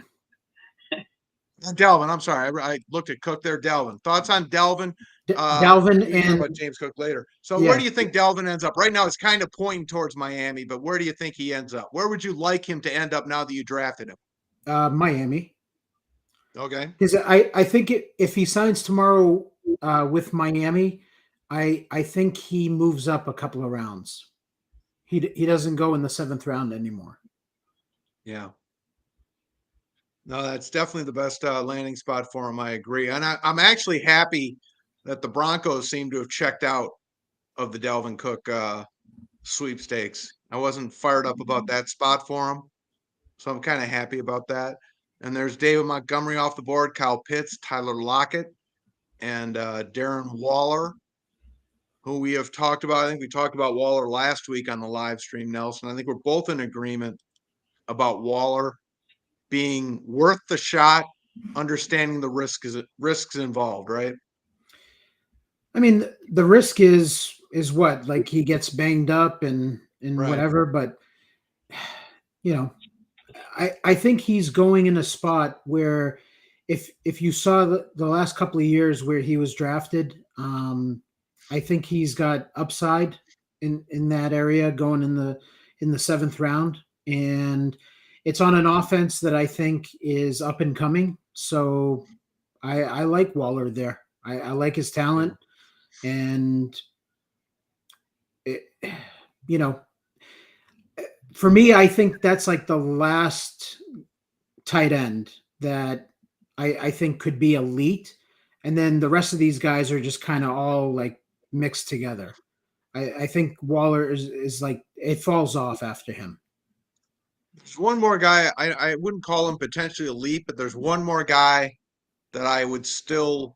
Delvin, I'm sorry. I looked at Cook there. Delvin. Thoughts on Delvin? Delvin we can talk and about James Cook later. So yeah. where do you think Delvin ends up? Right now it's kind of pointing towards Miami, but where do you think he ends up? Where would you like him to end up now that you drafted him? Miami. Okay. Because I think if he signs tomorrow with Miami, I think he moves up a couple of rounds. He doesn't go in the 7th round anymore. Yeah. No, that's definitely the best landing spot for him. I agree. And I'm actually happy that the Broncos seem to have checked out of the Dalvin Cook sweepstakes. I wasn't fired up about that spot for him. So I'm kind of happy about that. And there's David Montgomery off the board, Kyle Pitts, Tyler Lockett, and Darren Waller, who we have talked about. I think we talked about Waller last week on the live stream, Nelson. I think we're both in agreement about Waller being worth the shot, understanding the risks involved, right? I mean, the risk is what? Like he gets banged up and Right. whatever, but you know, I think he's going in a spot where if you saw the last couple of years where he was drafted, I think he's got upside in that area going in the 7th round, and it's on an offense that I think is up and coming. So I like Waller there. I like his talent, and you know, for me, I think that's like the last tight end that I think could be elite. And then the rest of these guys are just kind of all like mixed together. I think Waller is like, it falls off after him. There's one more guy. I wouldn't call him potentially elite, but there's one more guy that I would still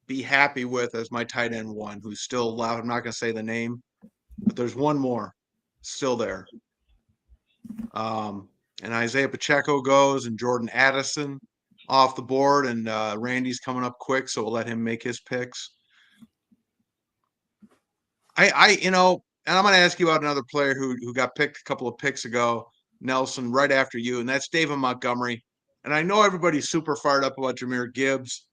be happy with as my tight end one, who's still allowed. I'm not going to say the name, but there's one more still there. And Isaiah Pacheco goes, and Jordan Addison off the board, and Randy's coming up quick, so we'll let him make his picks. And I'm going to ask you about another player who got picked a couple of picks ago, Nelson, right after you, and that's David Montgomery. And I know everybody's super fired up about Jahmyr Gibbs,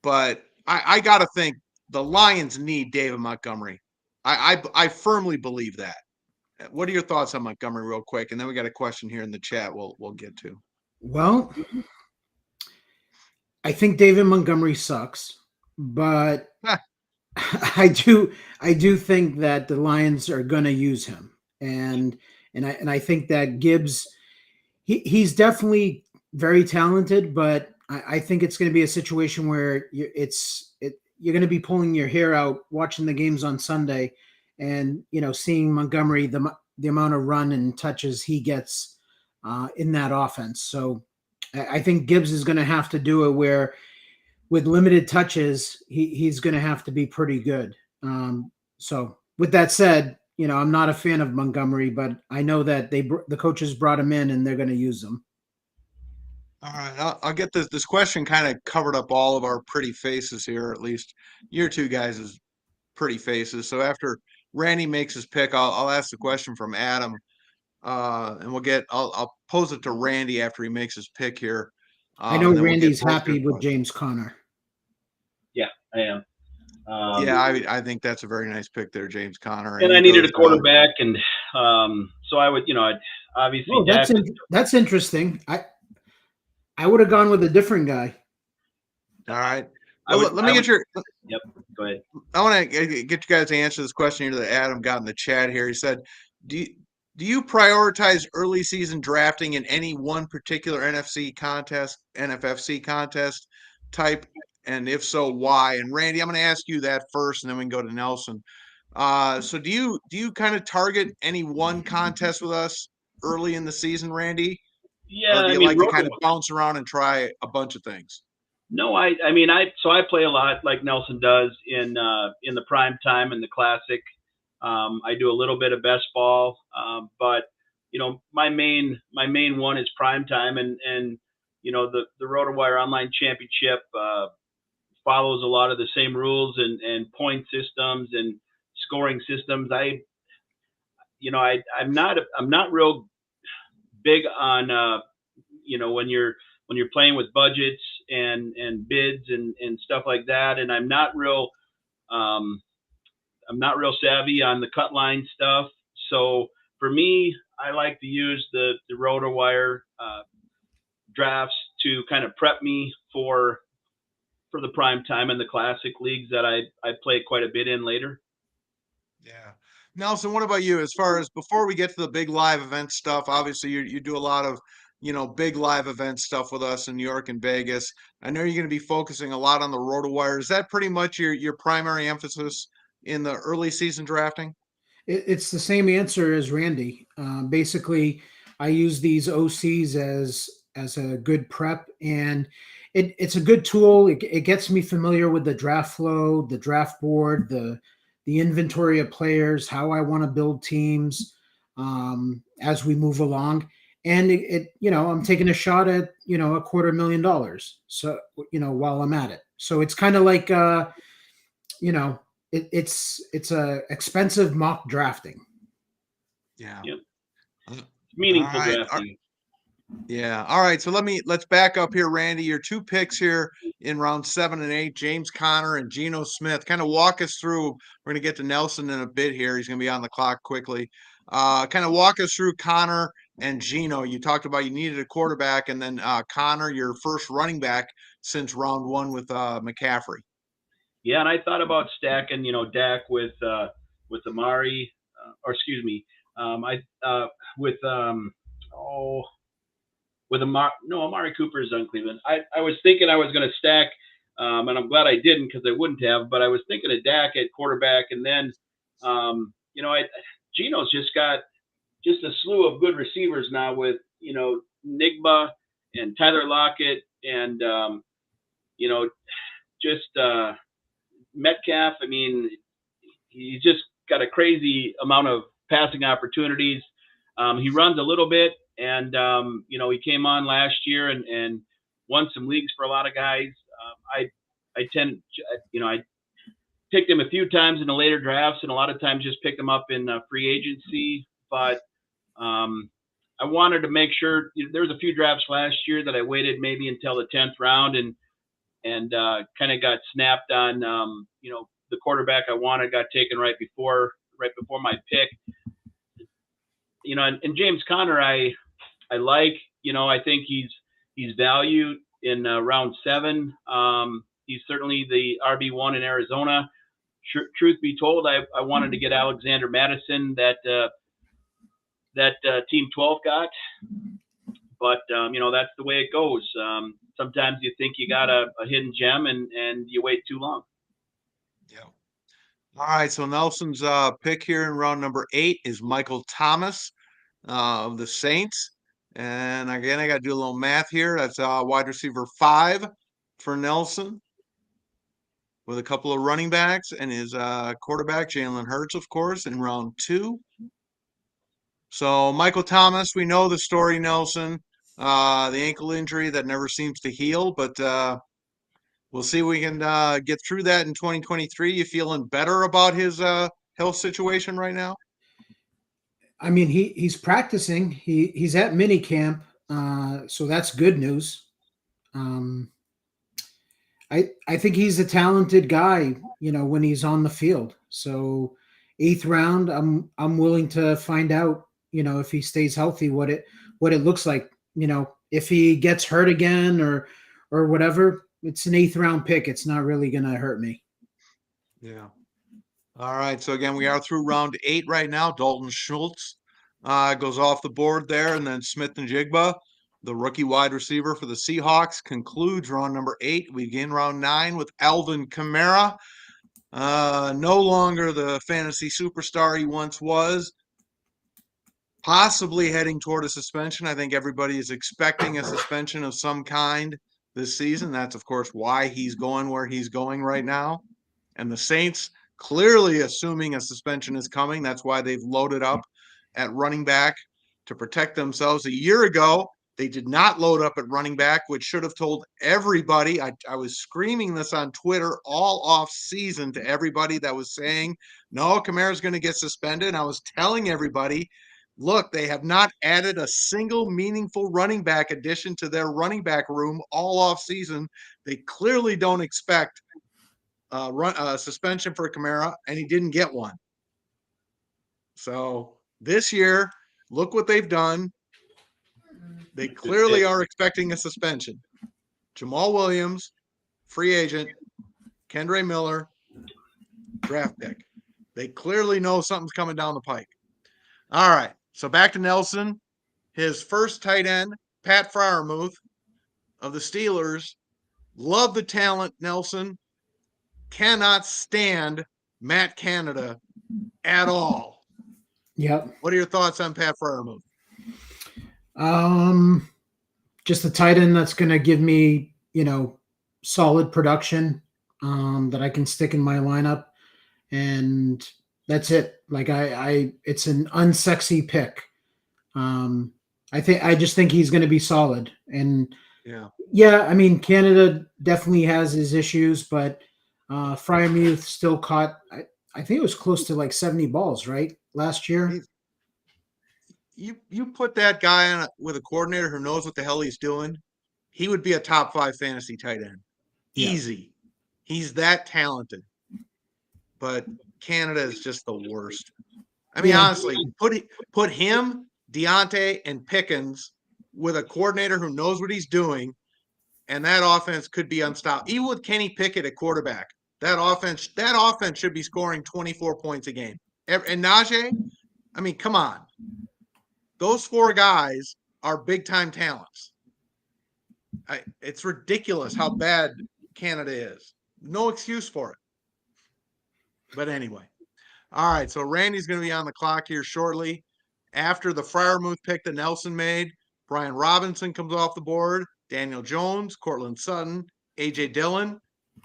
but I got to think the Lions need David Montgomery. I firmly believe that. What are your thoughts on Montgomery real quick? And then we got a question here in the chat we'll get to. Well, I think David Montgomery sucks, but I do think that the Lions are going to use him. And I think that Gibbs, he's definitely very talented, but I think it's going to be a situation where you're going to be pulling your hair out watching the games on Sunday, and seeing Montgomery, the amount of run and touches he gets in that offense. So I think Gibbs is going to have to do it where, with limited touches, he's going to have to be pretty good. So with that said, I'm not a fan of Montgomery, but I know that the coaches brought him in and they're going to use him. All right, I'll get this. This question kind of covered up all of our pretty faces here, at least your two guys' pretty faces. So after Randy makes his pick, I'll ask the question from Adam, and I'll pose it to Randy after he makes his pick here. I know Randy's happy with James Conner. Yeah, I am. I think that's a very nice pick there, James Conner. And I needed a quarterback, and so I would, I'd obviously. Oh, that's interesting. I would have gone with a different guy. All right. Let me get your. Yep. Go ahead. I want to get you guys to answer this question here that Adam got in the chat here. He said, "Do you prioritize early season drafting in any one particular NFC contest type? And if so, why?" And Randy, I'm going to ask you that first, and then we can go to Nelson. So do you kind of target any one contest with us early in the season, Randy? Yeah, or do you like to kind of bounce around and try a bunch of things? No, I play a lot like Nelson does in the prime time and the classic. I do a little bit of best ball, but my main one is prime time, and the RotoWire Online Championship follows a lot of the same rules and point systems and scoring systems. I'm not real big on when you're playing with budgets and bids and stuff like that, and I'm not real savvy on the cut line stuff. So for me, I like to use the RotoWire drafts to kind of prep me for the prime time and the classic leagues that I play quite a bit in later. Yeah. Nelson, what about you? As far as before we get to the big live event stuff, obviously you do a lot of, big live event stuff with us in New York and Vegas. I know you're going to be focusing a lot on the RotoWire. Is that pretty much your primary emphasis in the early season drafting? It's the same answer as Randy. Basically, I use these OCs as a good prep, and it's a good tool. It gets me familiar with the draft flow, the draft board, the inventory of players, how I want to build teams as we move along. And I'm taking a shot at $250,000. So while I'm at it, so it's kind of like it's a expensive mock drafting. Yeah. Yep. Meaningful drafting. Yeah. All right. So let's back up here, Randy. Your two picks here in round 7 and 8, James Conner and Geno Smith. Kind of walk us through. We're going to get to Nelson in a bit here. He's going to be on the clock quickly. Kind of walk us through Conner and Geno. You talked about you needed a quarterback, and then Conner, your first running back since round 1 with McCaffrey. Yeah, and I thought about stacking, Dak with Amari, or excuse me, Amari Cooper is on Cleveland. I was thinking I was going to stack, and I'm glad I didn't because I wouldn't have. But I was thinking of Dak at quarterback, and then, Geno's just got just a slew of good receivers now with Nigba and Tyler Lockett and Metcalf. I mean, he's just got a crazy amount of passing opportunities. He runs a little bit, and he came on last year and won some leagues for a lot of guys. I picked him a few times in the later drafts, and a lot of times just picked him up in free agency. But I wanted to make sure there was a few drafts last year that I waited maybe until the 10th round and kind of got snapped on. The quarterback I wanted got taken right before my pick. And James Conner, I like. I think he's valued in round 7. He's certainly the RB1 in Arizona. Truth be told, I wanted to get Alexander Madison that Team 12 got, but that's the way it goes. Sometimes you think you got a hidden gem and you wait too long. Yeah. All right. So Nelson's pick here in round number 8 is Michael Thomas of the Saints. And again, I got to do a little math here. That's wide receiver 5 for Nelson, with a couple of running backs and his quarterback, Jalen Hurts, of course, in round 2. So Michael Thomas, we know the story, Nelson, the ankle injury that never seems to heal, but we'll see if we can get through that in 2023. You feeling better about his health situation right now? I mean, he's practicing. He's at mini camp, so that's good news. I think he's a talented guy, when he's on the field. So 8th round, I'm willing to find out, if he stays healthy, what it looks like. If he gets hurt again or whatever, it's an 8th round pick. It's not really going to hurt me. Yeah. All right. So again, we are through round 8 right now. Dalton Schultz goes off the board there, and then Smith-Njigba, the rookie wide receiver for the Seahawks, concludes round number 8. We begin round 9 with Alvin Kamara. No longer the fantasy superstar he once was. Possibly heading toward a suspension. I think everybody is expecting a suspension of some kind this season. That's, of course, why he's going where he's going right now. And the Saints clearly assuming a suspension is coming. That's why they've loaded up at running back to protect themselves. A year ago, they did not load up at running back, which should have told everybody. I was screaming this on Twitter all off season to everybody that was saying, no, Kamara's going to get suspended. And I was telling everybody, look, they have not added a single meaningful running back addition to their running back room all off season. They clearly don't expect suspension for Kamara, and he didn't get one. So this year, look what they've done. They clearly are expecting a suspension. Jamal Williams, free agent, Kendre Miller, draft pick. They clearly know something's coming down the pike. All right, so back to Nelson. His first tight end, Pat Freiermuth of the Steelers. Love the talent, Nelson. Cannot stand Matt Canada at all. Yep. What are your thoughts on Pat Freiermuth? Just a tight end that's going to give me, solid production that I can stick in my lineup, and that's it. Like it's an unsexy pick. I just think he's going to be solid, and I mean, Canada definitely has his issues, but Freiermuth still caught. I think it was close to like 70 balls, right, last year. You put that guy on with a coordinator who knows what the hell he's doing, he would be a top 5 fantasy tight end. Easy. He's that talented. But Canada is just the worst. I mean, honestly, put him, Deontay, and Pickens with a coordinator who knows what he's doing, and that offense could be unstoppable. Even with Kenny Pickett at quarterback, that offense should be scoring 24 points a game. And Najee, I mean, come on. Those 4 guys are big-time talents. It's ridiculous how bad Canada is. No excuse for it. But anyway. All right, so Randy's going to be on the clock here shortly. After the Freiermuth pick that Nelson made, Brian Robinson comes off the board, Daniel Jones, Cortland Sutton, A.J. Dillon,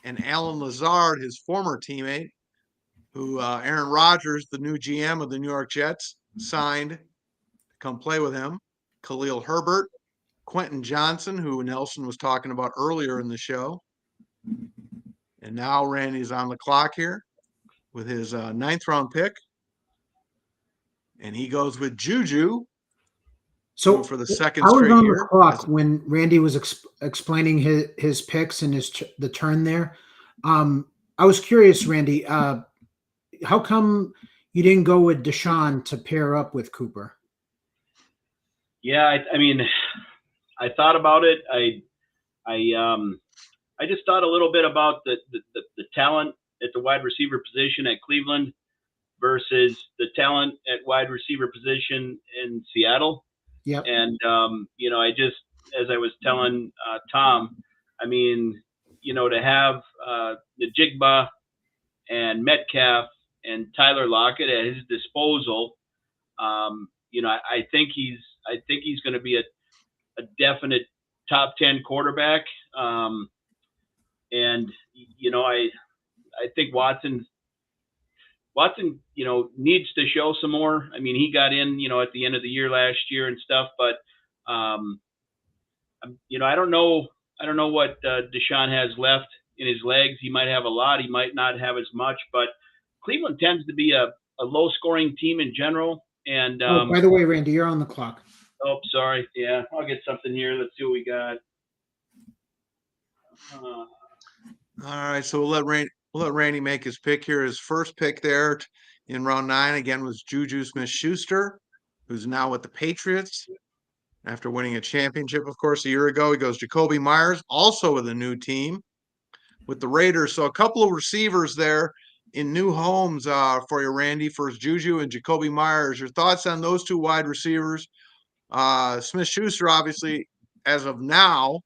and Alan Lazard, his former teammate, who Aaron Rodgers, the new GM of the New York Jets, signed to come play with him, Khalil Herbert, Quentin Johnson, who Nelson was talking about earlier in the show. And now Randy's on the clock here with his 9th round pick. And he goes with Juju. So for the second I was straight on year. The clock when Randy was explaining his picks and the turn there. I was curious, Randy, how come you didn't go with Deshaun to pair up with Cooper? Yeah, I mean, I thought about it. I just thought a little bit about the talent at the wide receiver position at Cleveland versus the talent at wide receiver position in Seattle. Yep. And, I just, as I was telling Tom, I mean, to have Najigba and Metcalf and Tyler Lockett at his disposal, I think he's going to be a definite top 10 quarterback. I think Watson, needs to show some more. I mean, he got in, at the end of the year last year and stuff, but, I don't know what Deshaun has left in his legs. He might have a lot. He might not have as much, but Cleveland tends to be a low-scoring team in general. And by the way, Randy, you're on the clock. Oh, sorry. Yeah, I'll get something here. Let's see what we got. All right, so we'll let Randy make his pick here. His first pick there in round 9 again was Juju Smith-Schuster, who's now with the Patriots after winning a championship, of course, a year ago. He goes Jacoby Myers, also with a new team with the Raiders. So a couple of receivers there in new homes for you, Randy, for Juju and Jacoby Myers. Your thoughts on those 2 wide receivers? Smith-Schuster, obviously, as of now,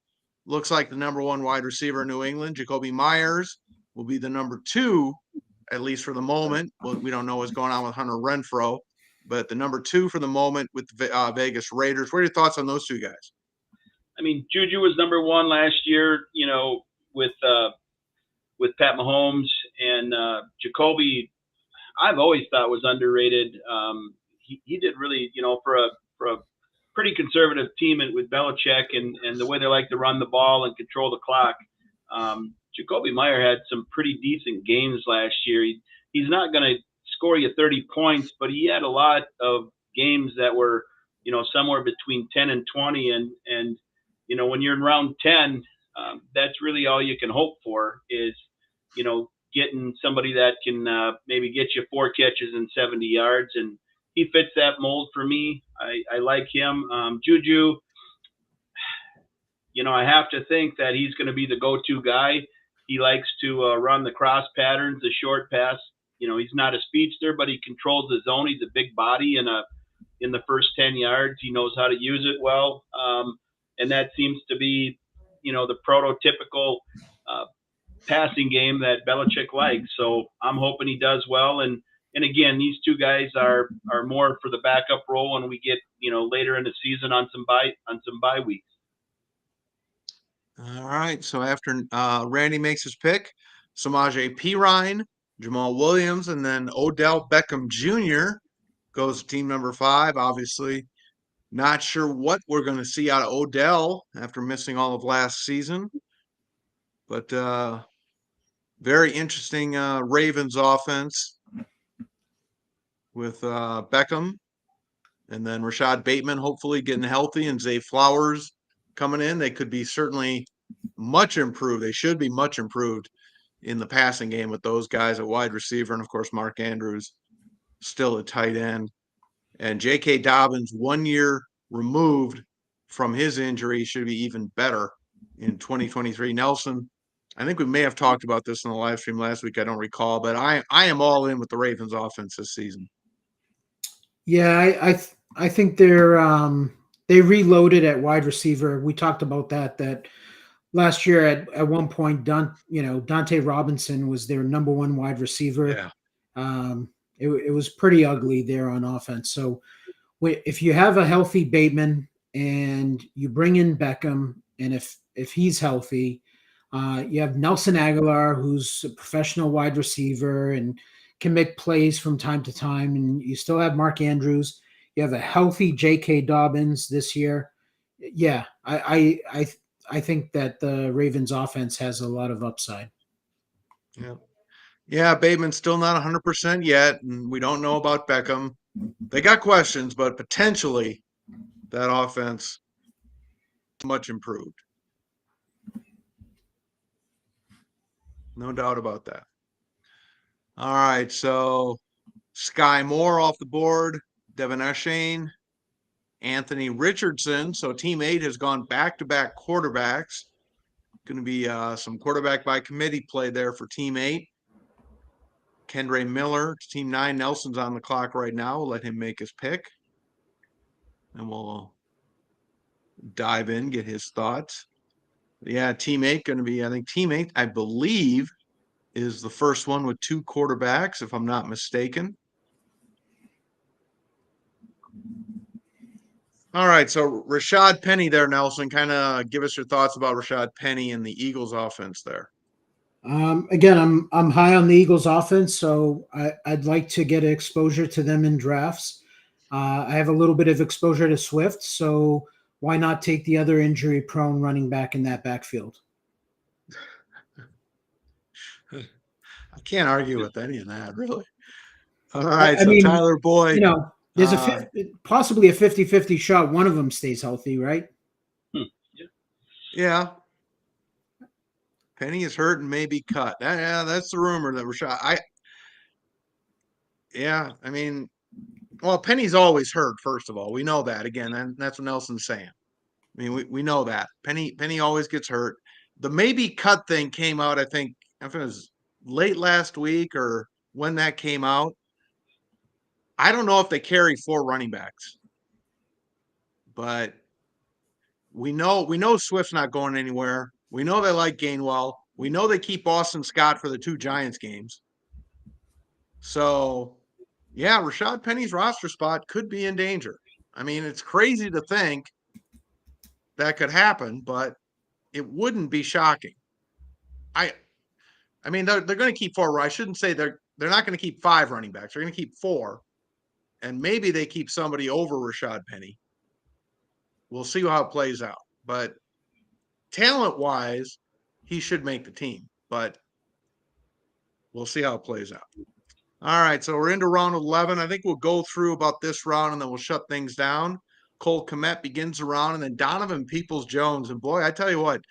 looks like the number 1 wide receiver in New England. Jacoby Myers will be the number 2, at least for the moment. Well, we don't know what's going on with Hunter Renfrow, but the number 2 for the moment with the Vegas Raiders. What are your thoughts on those 2 guys? I mean, Juju was number 1 last year, with Pat Mahomes, and Jacoby, I've always thought was underrated. He did really, for for a pretty conservative team with Belichick and the way they like to run the ball and control the clock. Jacoby Meyer had some pretty decent games last year. He's not going to score you 30 points, but he had a lot of games that were, somewhere between 10 and 20. And when you're in round 10, that's really all you can hope for is, getting somebody that can maybe get you 4 catches and 70 yards. And he fits that mold for me. I like him. Juju, I have to think that he's going to be the go-to guy. He likes to run the cross patterns, the short pass. He's not a speedster, but he controls the zone. He's a big body in the first 10 yards. He knows how to use it well. And that seems to be, the prototypical passing game that Belichick likes. So I'm hoping he does well. And again, these two guys are more for the backup role when we get, later in the season on some bye weeks. All right. So after Randy makes his pick, Samaje Perine, Jamal Williams, and then Odell Beckham Jr. goes to team number 5. Obviously, not sure what we're going to see out of Odell after missing all of last season. But very interesting Ravens offense with Beckham and then Rashad Bateman hopefully getting healthy and Zay Flowers coming in. They could be certainly much improved. They should be much improved in the passing game with those guys at wide receiver. And, of course, Mark Andrews still at tight end. And J.K. Dobbins, 1 year removed from his injury, should be even better in 2023. Nelson, I think we may have talked about this in the live stream last week. I don't recall, but I am all in with the Ravens offense this season. Yeah, I think they reloaded at wide receiver. We talked about that last year at one point, Dante Robinson was their number 1 wide receiver. Yeah. It was pretty ugly there on offense. So if you have a healthy Bateman and you bring in Beckham, and if he's healthy, you have Nelson Aguilar, who's a professional wide receiver and can make plays from time to time, and you still have Mark Andrews. You have a healthy J.K. Dobbins this year. Yeah, I think that the Ravens offense has a lot of upside. Yeah. Yeah, Bateman's still not 100% yet, and we don't know about Beckham. They got questions, but potentially that offense much improved. No doubt about that. All right, so Sky Moore off the board, Devin Eshane, Anthony Richardson. So Team 8 has gone back-to-back quarterbacks. Going to be some quarterback by committee play there for Team 8. Kendre Miller to Team 9. Nelson's on the clock right now. We'll let him make his pick. And we'll dive in, get his thoughts. Yeah, Team 8 going to be, I think Team 8, I believe, is the first one with 2 quarterbacks, if I'm not mistaken. All right, so Rashad Penny there, Nelson. Kind of give us your thoughts about Rashad Penny and the Eagles offense there. Again, I'm high on the Eagles offense, so I'd like to get exposure to them in drafts. I have a little bit of exposure to Swift, so why not take the other injury-prone running back in that backfield? I can't argue with any of that, really. All right, I mean, Tyler Boyd. There's possibly a 50-50 shot one of them stays healthy, right? Yeah. Penny is hurt and may be cut. That's the rumor that Rashad. Well, Penny's always hurt, first of all. We know that. Again, and that's what Nelson's saying. I mean, we know that. Penny always gets hurt. The maybe cut thing came out, I think it was late last week or when that came out. I don't know if they carry 4 running backs. But we know Swift's not going anywhere. We know they like Gainwell. We know they keep Boston Scott for the 2 Giants games. So, yeah, Rashad Penny's roster spot could be in danger. I mean, it's crazy to think that could happen, but it wouldn't be shocking. I mean, they're going to keep 4. I shouldn't say they're not going to keep 5 running backs. They're going to keep 4, and maybe they keep somebody over Rashad Penny. we'll see how it plays out. But talent-wise, he should make the team. But we'll see how it plays out. All right, so we're into round 11. I think we'll go through about this round and then we'll shut things down. Cole Kmet begins the round, and then Donovan Peoples-Jones. And boy, I tell you what,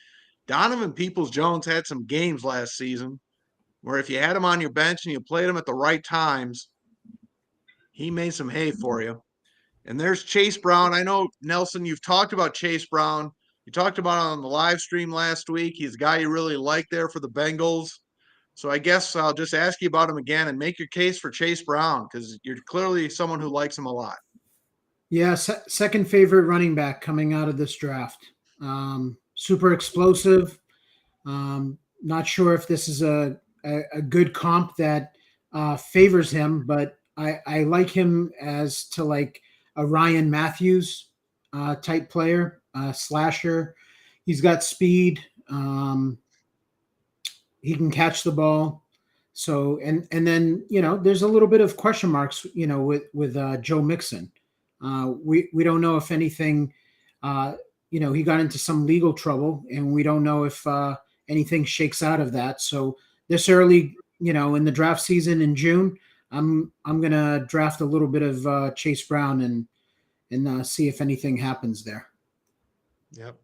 Donovan Peoples-Jones had some games last season where if you had him on your bench and you played him at the right times, he made some hay for you. And there's Chase Brown. I know, Nelson, you've talked about Chase Brown. You talked about it on the live stream last week. He's a guy you really like there for the Bengals. So I guess I'll just ask you about him again and make your case for Chase Brown, because you're clearly someone who likes him a lot. Yeah, second favorite running back coming out of this draft. Super explosive. Not sure if this is a good comp that favors him, but I like him as to like a Ryan Matthews type player, slasher. He's got speed. He can catch the ball. So and then there's a little bit of question marks with Joe Mixon. We don't know if anything. He got into some legal trouble, and we don't know if anything shakes out of that. So this early, in the draft season in June, I'm gonna draft a little bit of Chase Brown and see if anything happens there. Yep.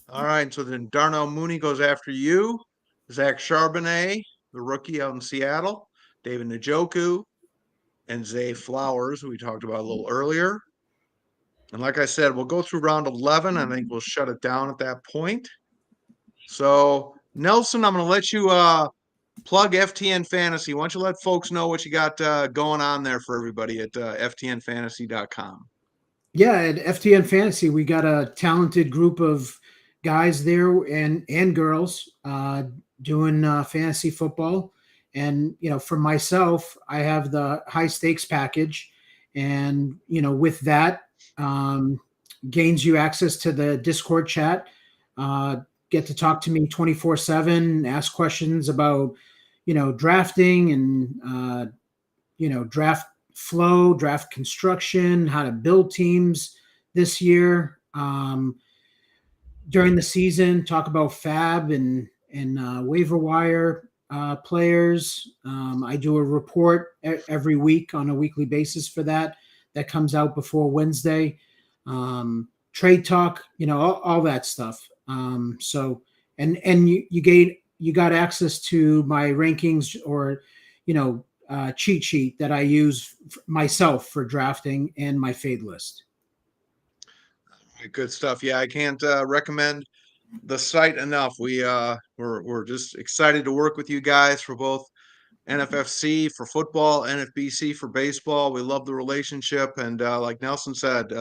All right. So then Darnell Mooney goes after you. Zach Charbonnet, the rookie out in Seattle. David Njoku and Zay Flowers, who we talked about a little earlier. And like I said, we'll go through round 11. I think we'll shut it down at that point. So, Nelson, I'm going to let you plug FTN Fantasy. Why don't you let folks know what you got going on there for everybody at ftnfantasy.com? Yeah, at FTN Fantasy, we got a talented group of guys there and girls doing fantasy football. And, for myself, I have the high stakes package. And, with that, gains you access to the Discord chat, get to talk to me 24/7, ask questions about, drafting and, draft flow, draft construction, how to build teams this year. During the season, talk about fab and waiver wire players. I do a report every week on a weekly basis for that comes out before Wednesday. Trade talk, all that stuff. So you got access to my rankings or cheat sheet that I use myself for drafting and my fade list. Good stuff. Yeah, I can't recommend the site enough. We're just excited to work with you guys for both NFFC for football, NFBC for baseball. We love the relationship, and like Nelson said,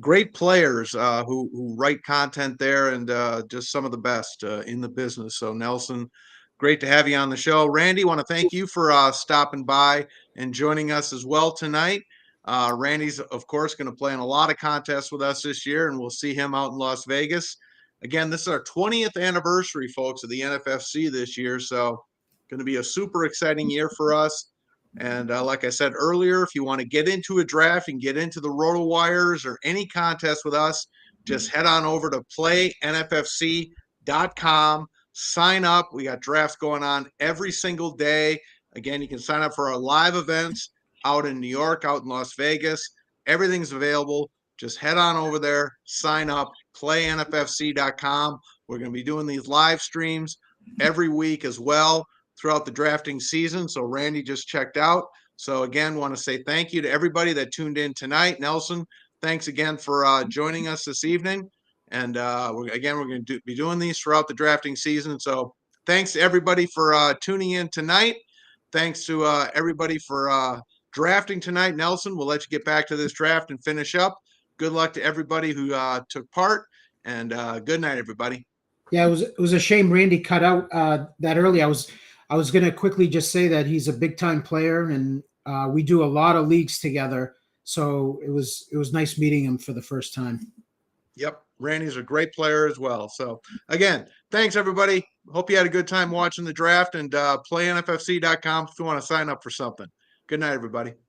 great players who write content there, and just some of the best in the business. So Nelson, great to have you on the show. Randy, want to thank you for stopping by and joining us as well tonight. Randy's, of course, going to play in a lot of contests with us this year, and we'll see him out in Las Vegas. Again, this is our 20th anniversary, folks, of the NFFC this year. So going to be a super exciting year for us. And like I said earlier, if you want to get into a draft and get into the RotoWires or any contest with us, just head on over to playnffc.com. Sign up. We got drafts going on every single day. Again, you can sign up for our live events out in New York, out in Las Vegas. Everything's available. Just head on over there, sign up, playnffc.com. We're going to be doing these live streams every week as well throughout the drafting season. So Randy just checked out. So again, want to say thank you to everybody that tuned in tonight. Nelson, thanks again for joining us this evening. And we're going to be doing these throughout the drafting season. So thanks to everybody for tuning in tonight. Thanks to everybody for drafting tonight. Nelson, we'll let you get back to this draft and finish up. Good luck to everybody who took part, and good night, everybody. Yeah, it was a shame Randy cut out that early. I was going to quickly just say that he's a big time player, and we do a lot of leagues together. So it was nice meeting him for the first time. Yep, Randy's a great player as well. So again, thanks everybody. Hope you had a good time watching the draft, and playnffc.com if you want to sign up for something. Good night, everybody.